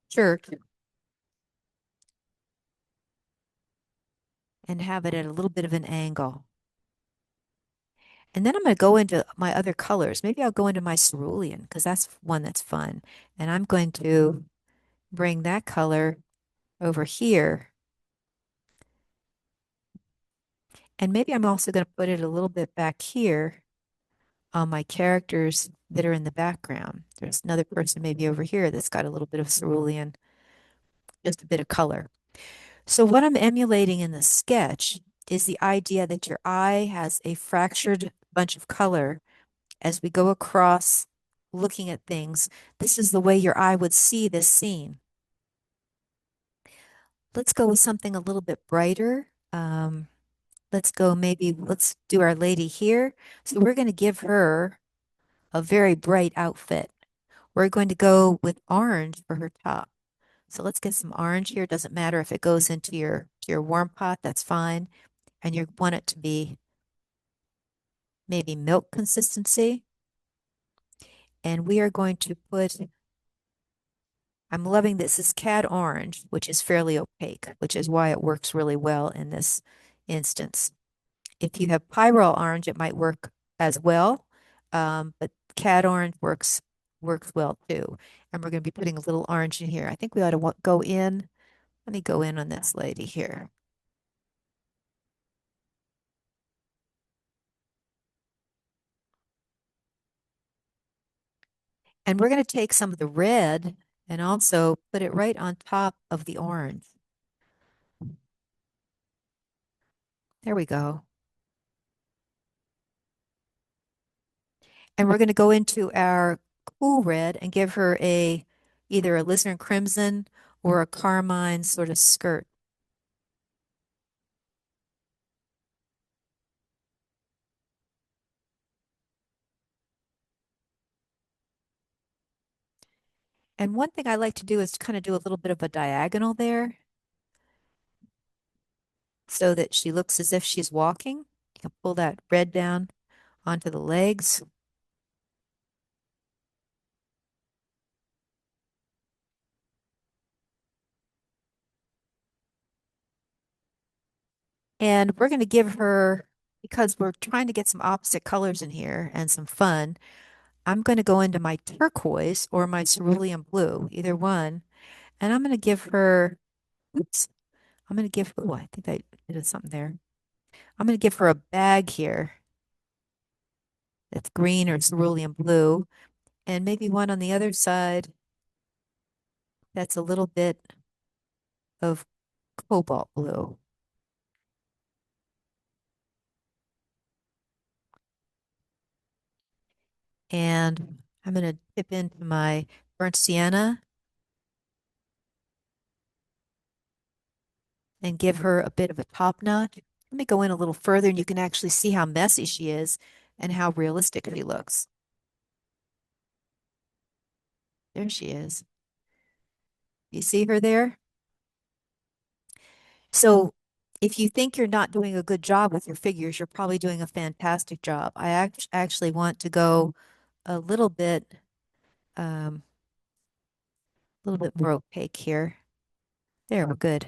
Speaker 1: shirt and have it at a little bit of an angle. And then I'm going to go into my other colors. Maybe I'll go into my cerulean because that's one that's fun. And I'm going to bring that color over here. And maybe I'm also going to put it a little bit back here on my characters that are in the background. There's another person maybe over here that's got a little bit of cerulean, just a bit of color. So what I'm emulating in the sketch is the idea that your eye has a fractured bunch of color as we go across looking at things. This is the way your eye would see this scene. Let's go with something a little bit brighter. Let's do our lady here. So we're going to give her a very bright outfit. We're going to go with orange for her top. So let's get some orange here. Doesn't matter if it goes into your warm pot, that's fine. And you want it to be maybe milk consistency. And we are going to put, I'm loving this is cad orange, which is fairly opaque, which is why it works really well in this instance. If you have pyrrole orange, it might work as well, but cad orange works well too. And we're going to be putting a little orange in here. I think we ought to go in. Let me go in on this lady here. And we're going to take some of the red and also put it right on top of the orange. There we go. And we're going to go into our cool red and give her either a alizarin crimson or a carmine sort of skirt. And one thing I like to do is to kind of do a little bit of a diagonal there so that she looks as if she's walking. You can pull that red down onto the legs. And we're going to give her, because we're trying to get some opposite colors in here and some fun, I'm going to go into my turquoise or my cerulean blue, either one. And I'm going to give her, oops, oh, I think I did something there. I'm going to give her a bag here that's green or cerulean blue, and maybe one on the other side that's a little bit of cobalt blue. And I'm going to dip into my burnt sienna and give her a bit of a top knot. Let me go in a little further and you can actually see how messy she is and how realistic she looks. There she is. You see her there? So if you think you're not doing a good job with your figures, you're probably doing a fantastic job. I actually want to go a um, little bit more opaque here. There, we're good.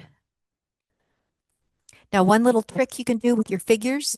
Speaker 1: Now, one little trick you can do with your figures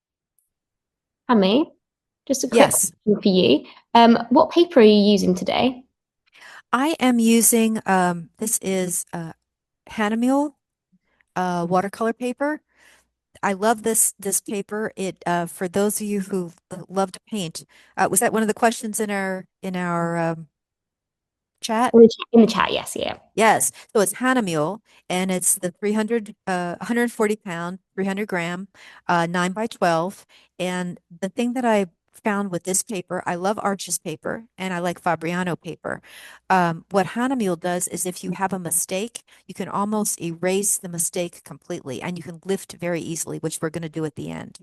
Speaker 3: Pamme, just a quick
Speaker 1: Yes,
Speaker 3: question for you. What paper are you using today?
Speaker 1: I am using this is Hahnemühle watercolor paper. I love this paper. It for those of you who love to paint. Was that one of the questions in our chat?
Speaker 3: In the chat, yes, yeah.
Speaker 1: Yes. So it's Hahnemühle, and it's the 140 pound, 300 gram, 9 by 12. And the thing that I found with this paper, I love Arches paper and I like Fabriano paper. What Hahnemühle does is if you have a mistake, you can almost erase the mistake completely and you can lift very easily, which we're going to do at the end.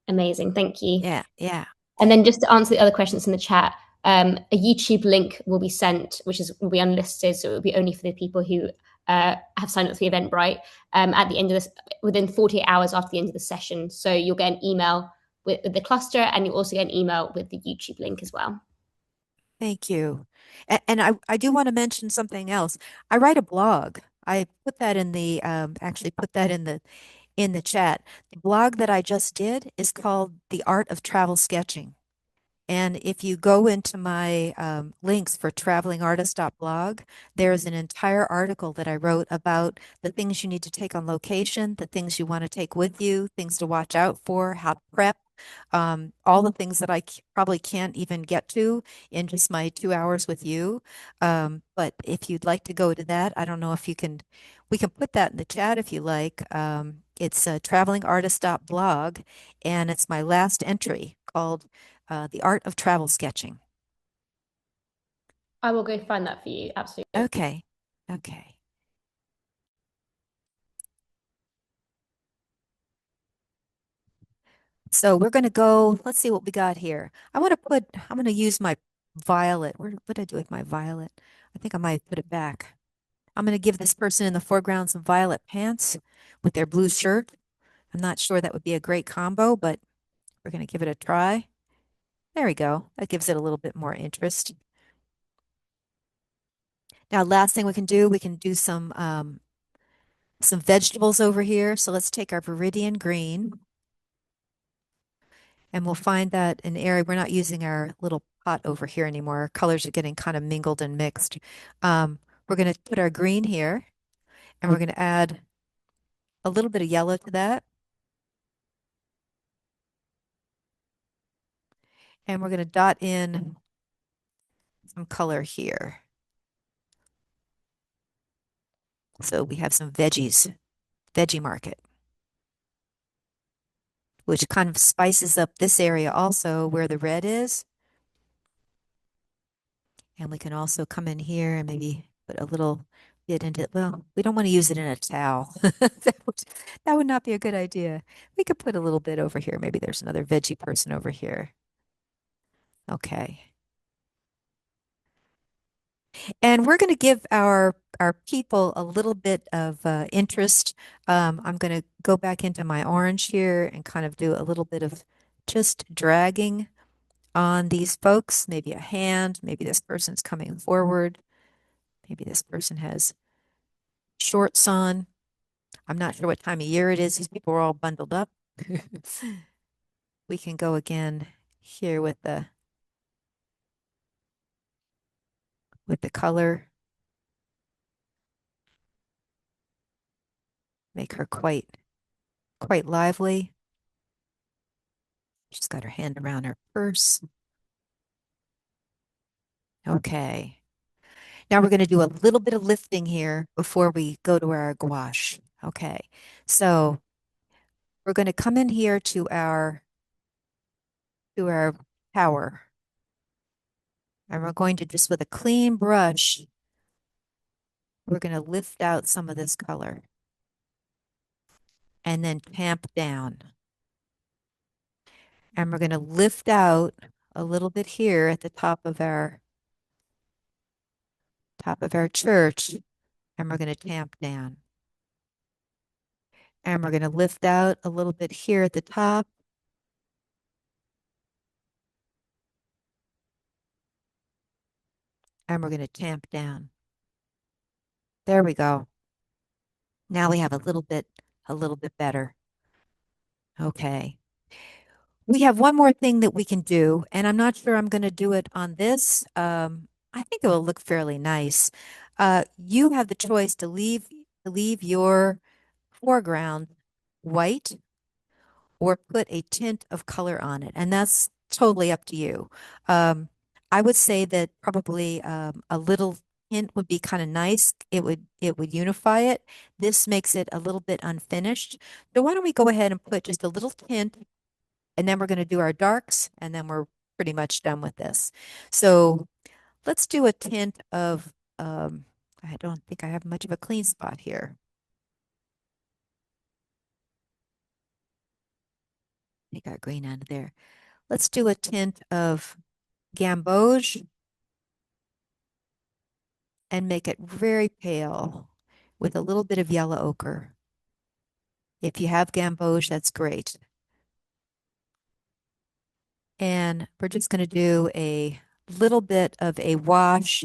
Speaker 3: Amazing, thank you.
Speaker 1: Yeah, yeah.
Speaker 3: And then just to answer the other questions in the chat, a YouTube link will be sent, which will be unlisted, so it will be only for the people who have signed up for the Eventbrite at the end of this, within 48 hours after the end of the session. So you'll get an email with the cluster, and you'll also get an email with the YouTube link as well.
Speaker 1: Thank you. And I do want to mention something else. I write a blog. I put that in the actually put that in the chat. The blog that I just did is called The Art of Travel Sketching. And if you go into my links for travelingartist.blog, there's an entire article that I wrote about the things you need to take on location, the things you want to take with you, things to watch out for, how to prep, all the things that I probably can't even get to in just my 2 hours with you. But if you'd like to go to that, I don't know if you can, we can put that in the chat if you like. It's travelingartist.blog, and it's my last entry called The Art of Travel Sketching.
Speaker 3: I will go find that for you, absolutely.
Speaker 1: Okay. Okay. So we're going to go, let's see what we got here. I'm going to use my violet. What did I do with my violet? I think I might put it back. I'm going to give this person in the foreground some violet pants with their blue shirt. I'm not sure that would be a great combo, but we're going to give it a try. There we go. That gives it a little bit more interest. Now, last thing we can do some vegetables over here. So let's take our Viridian green and we'll find that an area, we're not using our little pot over here anymore. Our colors are getting kind of mingled and mixed. We're going to put our green here and we're going to add a little bit of yellow to that. And we're going to dot in some color here. So we have some veggies, veggie market, which kind of spices up this area also where the red is. And we can also come in here and maybe put a little bit into, well, we don't want to use it in a towel. That would not be a good idea. We could put a little bit over here. Maybe there's another veggie person over here. Okay. And we're going to give our people a little bit of interest. I'm going to go back into my orange here and kind of do a little bit of just dragging on these folks. Maybe a hand, maybe this person's coming forward. Maybe this person has shorts on. I'm not sure what time of year it is. These people are all bundled up. We can go again here with the color. Make her quite lively. She's got her hand around her purse. Okay. Now we're going to do a little bit of lifting here before we go to our gouache. Okay. So we're going to come in here to our tower. And we're going to just with a clean brush, we're going to lift out some of this color and then tamp down. And we're going to lift out a little bit here at the top of our church, and we're going to tamp down. And we're going to lift out a little bit here at the top. And we're going to tamp down. There we go. Now we have a little bit better. Okay. We have one more thing that we can do, and I'm not sure I'm going to do it on this. I think it will look fairly nice. You have the choice to leave your foreground white or put a tint of color on it, and that's totally up to you. I would say that probably a little hint would be kind of nice. It would unify it. This makes it a little bit unfinished. So why don't we go ahead and put just a little tint, and then we're going to do our darks, and then we're pretty much done with this. So let's do a tint of, I don't think I have much of a clean spot here. Take our green out of there. Let's do a tint of gamboge and make it very pale with a little bit of yellow ochre. If you have gamboge, that's great. And we're just going to do a little bit of a wash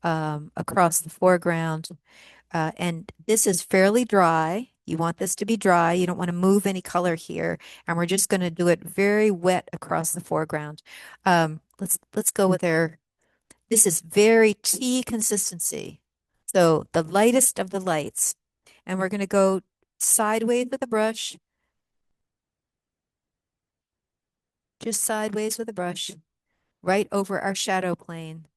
Speaker 1: across the foreground. And this is fairly dry. You want this to be dry. You don't want to move any color here. And we're just going to do it very wet across the foreground. Let's go with our, this is very tea consistency. So the lightest of the lights. And we're going to go sideways with the brush. Just sideways with the brush, right over our shadow plane.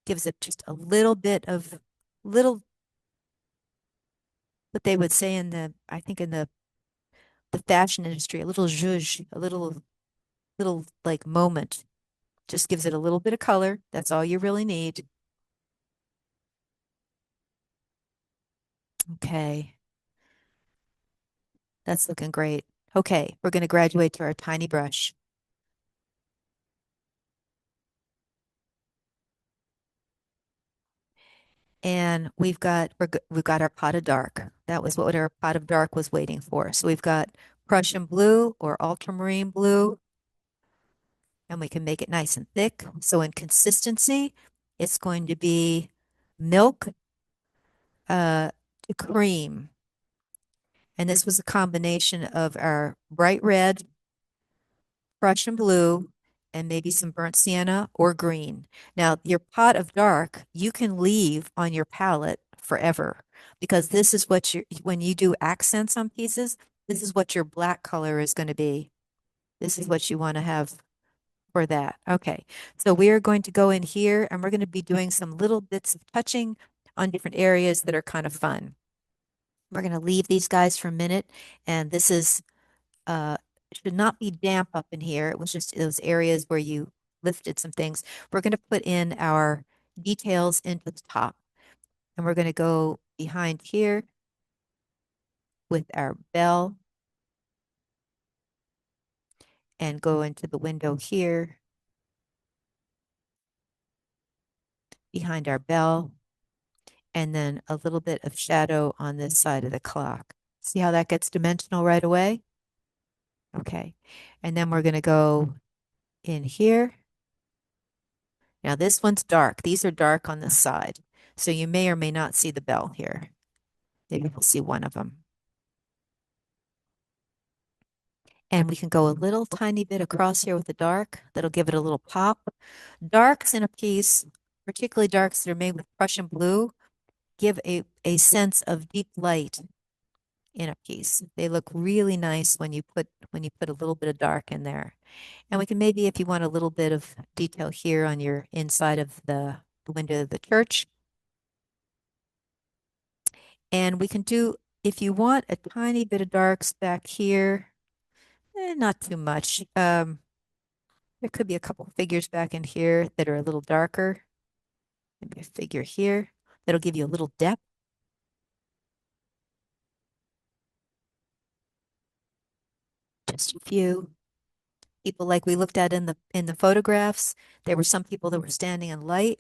Speaker 1: Gives it just a little bit of little, what they would say in the, I think in the fashion industry, a little zhuzh, a little like moment. Just gives it a little bit of color. That's all you really need. Okay. That's looking great. Okay, we're going to graduate to our tiny brush. And we've got our pot of dark. That was what our pot of dark was waiting for. So we've got Prussian blue or ultramarine blue, and we can make it nice and thick. So in consistency, it's going to be milk to cream. And this was a combination of our bright red, Prussian blue, and maybe some burnt sienna or green. Now, your pot of dark, you can leave on your palette forever because this is what when you do accents on pieces, this is what your black color is going to be. This is what you want to have for that. Okay, so we are going to go in here and we're going to be doing some little bits of touching on different areas that are kind of fun. We're going to leave these guys for a minute, and this is should not be damp up in here. It was just those areas where you lifted some things. We're going to put in our details into the top, and we're going to go behind here with our bell and go into the window here behind our bell, and then a little bit of shadow on this side of the clock. See how that gets dimensional right away? Okay. And then we're going to go in here. Now this one's dark. These are dark on this side. So you may or may not see the bell here. Maybe we'll see one of them. And we can go a little tiny bit across here with the dark. That'll give it a little pop. Darks in a piece, particularly darks that are made with Prussian blue, give a sense of deep light in a piece. They look really nice when you put a little bit of dark in there. And we can maybe, if you want a little bit of detail here on your inside of the window of the church. And we can do, if you want a tiny bit of darks back here, not too much. There could be a couple figures back in here that are a little darker. Maybe a figure here that'll give you a little depth. Just a few people like we looked at in the photographs. There were some people that were standing in light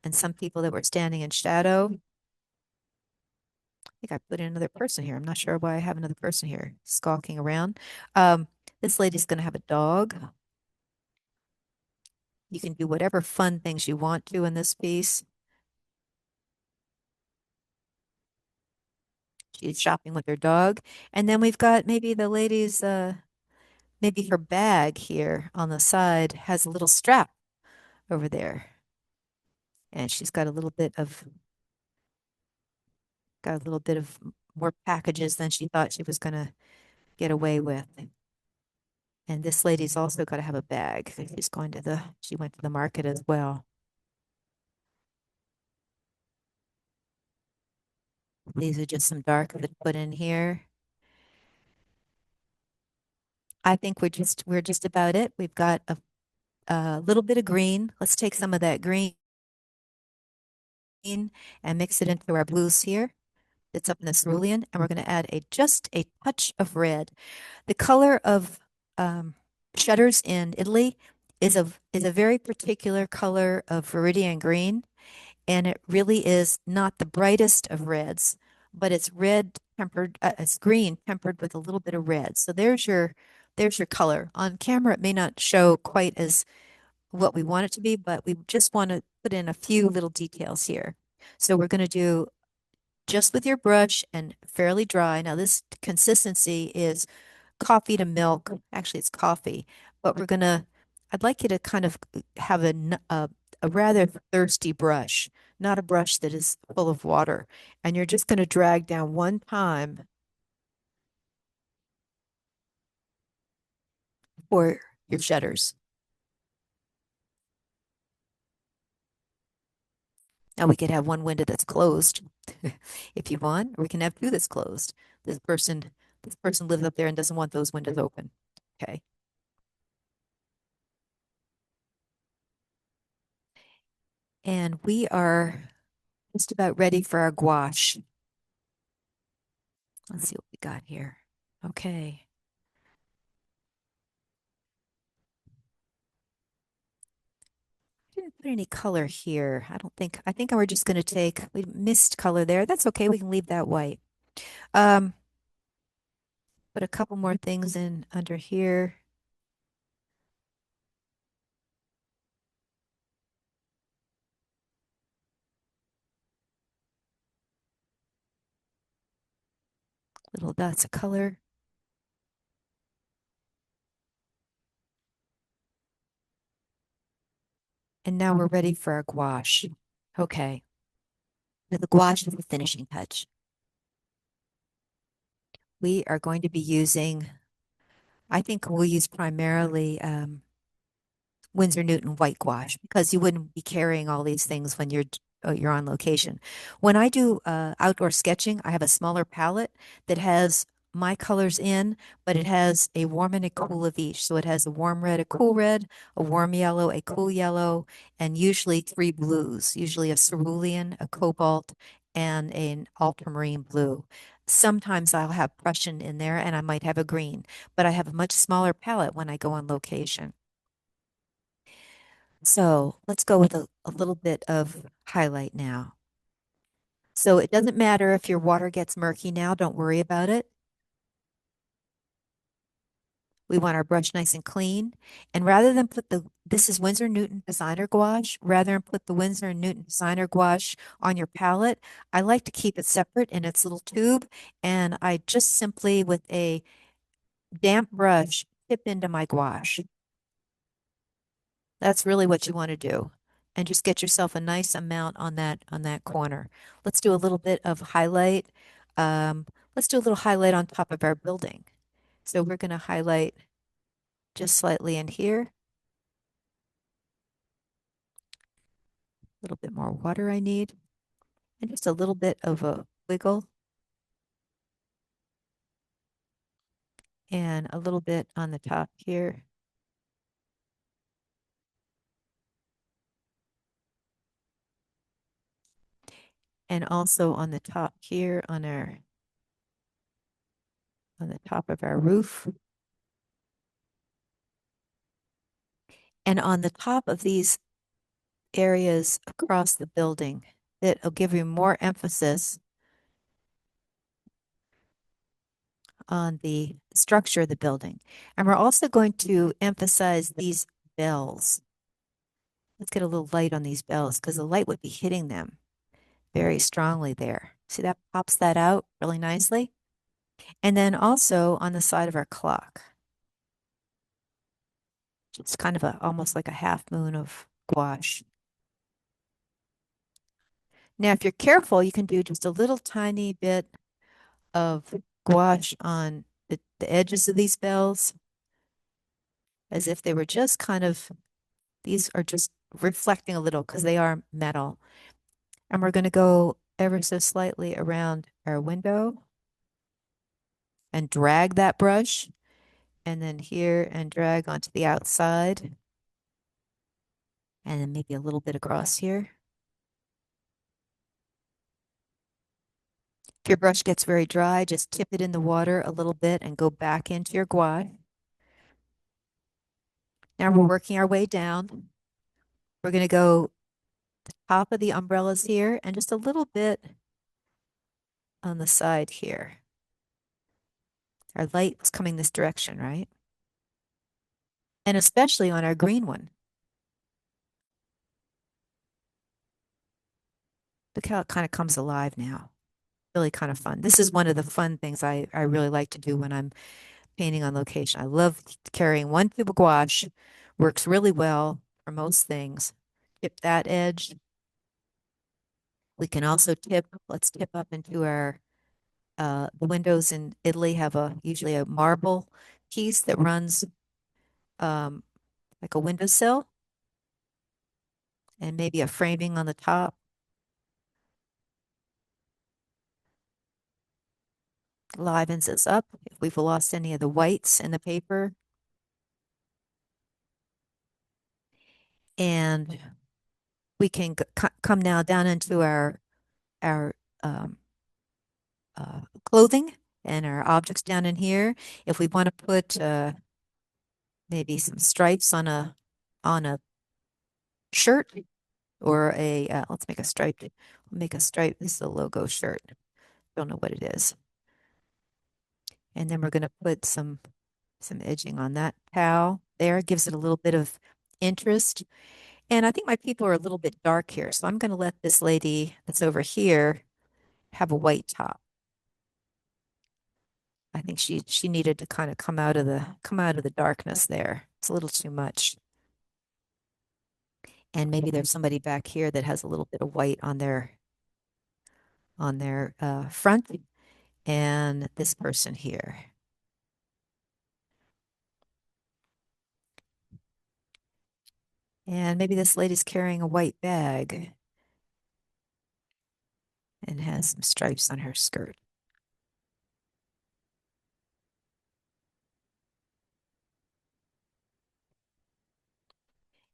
Speaker 1: and some people that were standing in shadow. I think I put in another person here. I'm not sure why I have another person here skulking around. This lady's going to have a dog. You can do whatever fun things you want to in this piece. She's shopping with her dog. And then we've got maybe the lady's maybe her bag here on the side has a little strap over there. And she's got a little bit of more packages than she thought she was going to get away with. And this lady's also got to have a bag. She went to the market as well. These are just some dark that put in here. I think we're just about it. We've got a little bit of green. Let's take some of that green and mix it into our blues here. It's up in the cerulean, and we're going to add just a touch of red. The color of shutters in Italy is a very particular color of viridian green, and it really is not the brightest of reds, but it's it's green tempered with a little bit of red. So there's your color. On camera, it may not show quite as what we want it to be, but we just want to put in a few little details here. So we're going to do just with your brush and fairly dry. Now this consistency is coffee to milk. Actually, it's coffee, but I'd like you to kind of have a rather thirsty brush, not a brush that is full of water. And you're just going to drag down one time for your shutters. Now we could have one window that's closed if you want, or we can have two that's closed. This person lives up there and doesn't want those windows open. Okay. And we are just about ready for our gouache. Let's see what we got here. Okay. Didn't put any color here. I think we're just going to we missed color there. That's okay. We can leave that white. Um, put a couple more things in under here. Little dots of color. And now we're ready for our gouache. Okay. Now the gouache is the finishing touch. We are going to be using, I think we'll use primarily Winsor Newton white gouache because you wouldn't be carrying all these things when you're on location. When I do outdoor sketching, I have a smaller palette that has my colors in, but it has a warm and a cool of each. So it has a warm red, a cool red, a warm yellow, a cool yellow, and usually three blues, usually a cerulean, a cobalt, and an ultramarine blue. Sometimes I'll have Prussian in there and I might have a green, but I have a much smaller palette when I go on location. So let's go with a little bit of highlight now. So it doesn't matter if your water gets murky now, don't worry about it. We want our brush nice and clean. And rather than this is Winsor Newton Designer Gouache, rather than put the Winsor Newton Designer Gouache on your palette, I like to keep it separate in its little tube. And I just simply, with a damp brush, tip into my gouache. That's really what you want to do. And just get yourself a nice amount on that corner. Let's do a little bit of highlight. Let's do a little highlight on top of our building. So we're going to highlight just slightly in here. A little bit more water I need. And just a little bit of a wiggle. And a little bit on the top here. And also on the top here on the top of our roof. And on the top of these areas across the building, that'll give you more emphasis on the structure of the building. And we're also going to emphasize these bells. Let's get a little light on these bells because the light would be hitting them very strongly there. See, that pops that out really nicely. And then also on the side of our clock. It's kind of almost like a half moon of gouache. Now, if you're careful, you can do just a little tiny bit of gouache on the edges of these bells, as if they were just kind of, these are just reflecting a little because they are metal. And we're going to go ever so slightly around our window and drag that brush, and then here and drag onto the outside, and then maybe a little bit across here. If your brush gets very dry, just tip it in the water a little bit and go back into your gouache. Now we're working our way down. We're going to go the top of the umbrellas here and just a little bit on the side here. Our light was coming this direction, right? And especially on our green one. Look how it kind of comes alive now. Really kind of fun. This is one of the fun things I really like to do when I'm painting on location. I love carrying one tube of gouache. Works really well for most things. Tip that edge. We can also let's tip up into our, the windows in Italy have usually a marble piece that runs um, like a windowsill and maybe a framing on the top. Livens us up if we've lost any of the whites in the paper. And we can come now down into our um, clothing and our objects down in here. If we want to put maybe some stripes on a shirt or let's make a stripe. Make a stripe. This is a logo shirt. Don't know what it is. And then we're going to put some edging on that towel there. Gives it a little bit of interest. And I think my people are a little bit dark here, so I'm going to let this lady that's over here have a white top. I think she needed to kind of come out of the darkness there. It's a little too much. And maybe there's somebody back here that has a little bit of white on their front, and this person here. And maybe this lady's carrying a white bag and has some stripes on her skirt.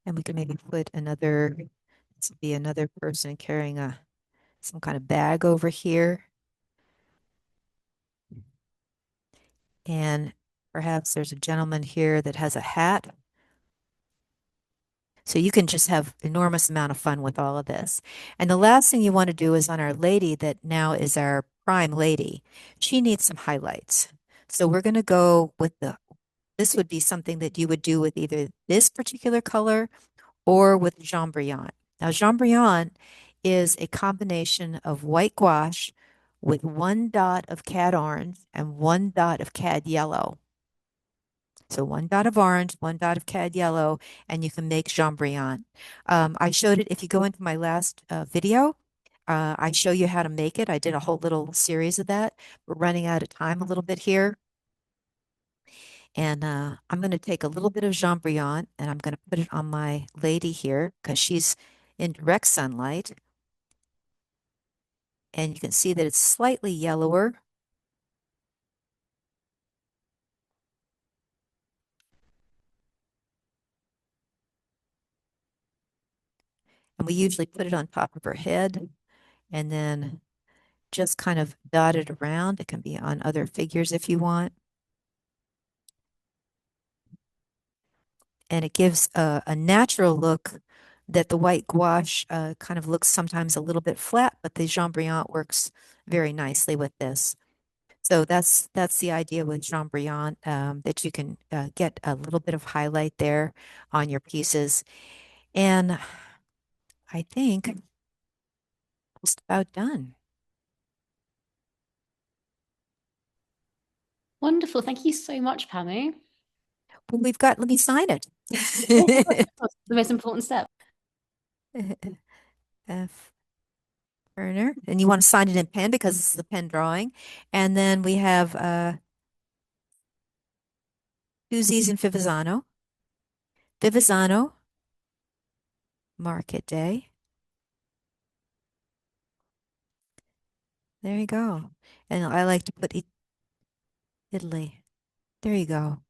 Speaker 1: And we can maybe put this would be another person carrying some kind of bag over here. And perhaps there's a gentleman here that has a hat. So you can just have enormous amount of fun with all of this. And the last thing you want to do is on our lady that now is our prime lady. She needs some highlights. So we're going to go with this would be something that you would do with either this particular color or with Jambriant. Now, Jambriant is a combination of white gouache with 1 dot of cad orange and 1 dot of cad yellow. So 1 dot of orange, 1 dot of cad yellow, and you can make Jambriant. I showed it, if you go into my last video, I show you how to make it. I did a whole little series of that. We're running out of time a little bit here. And I'm going to take a little bit of Jambriant and I'm going to put it on my lady here because she's in direct sunlight. And you can see that it's slightly yellower. And we usually put it on top of her head and then just kind of dot it around. It can be on other figures if you want. And it gives a natural look that the white gouache kind of looks sometimes a little bit flat, but the Jambriant works very nicely with this. So that's the idea with Jambriant, that you can get a little bit of highlight there on your pieces. And I think just about done.
Speaker 3: Wonderful. Thank you so much, Pamu.
Speaker 1: Well, let me sign it.
Speaker 3: The most important step.
Speaker 1: F. Turner, and you want to sign it in pen because this is a pen drawing. And then we have two Z's in Fivizzano. Fivizzano, Market Day. There you go. And I like to put Italy. There you go.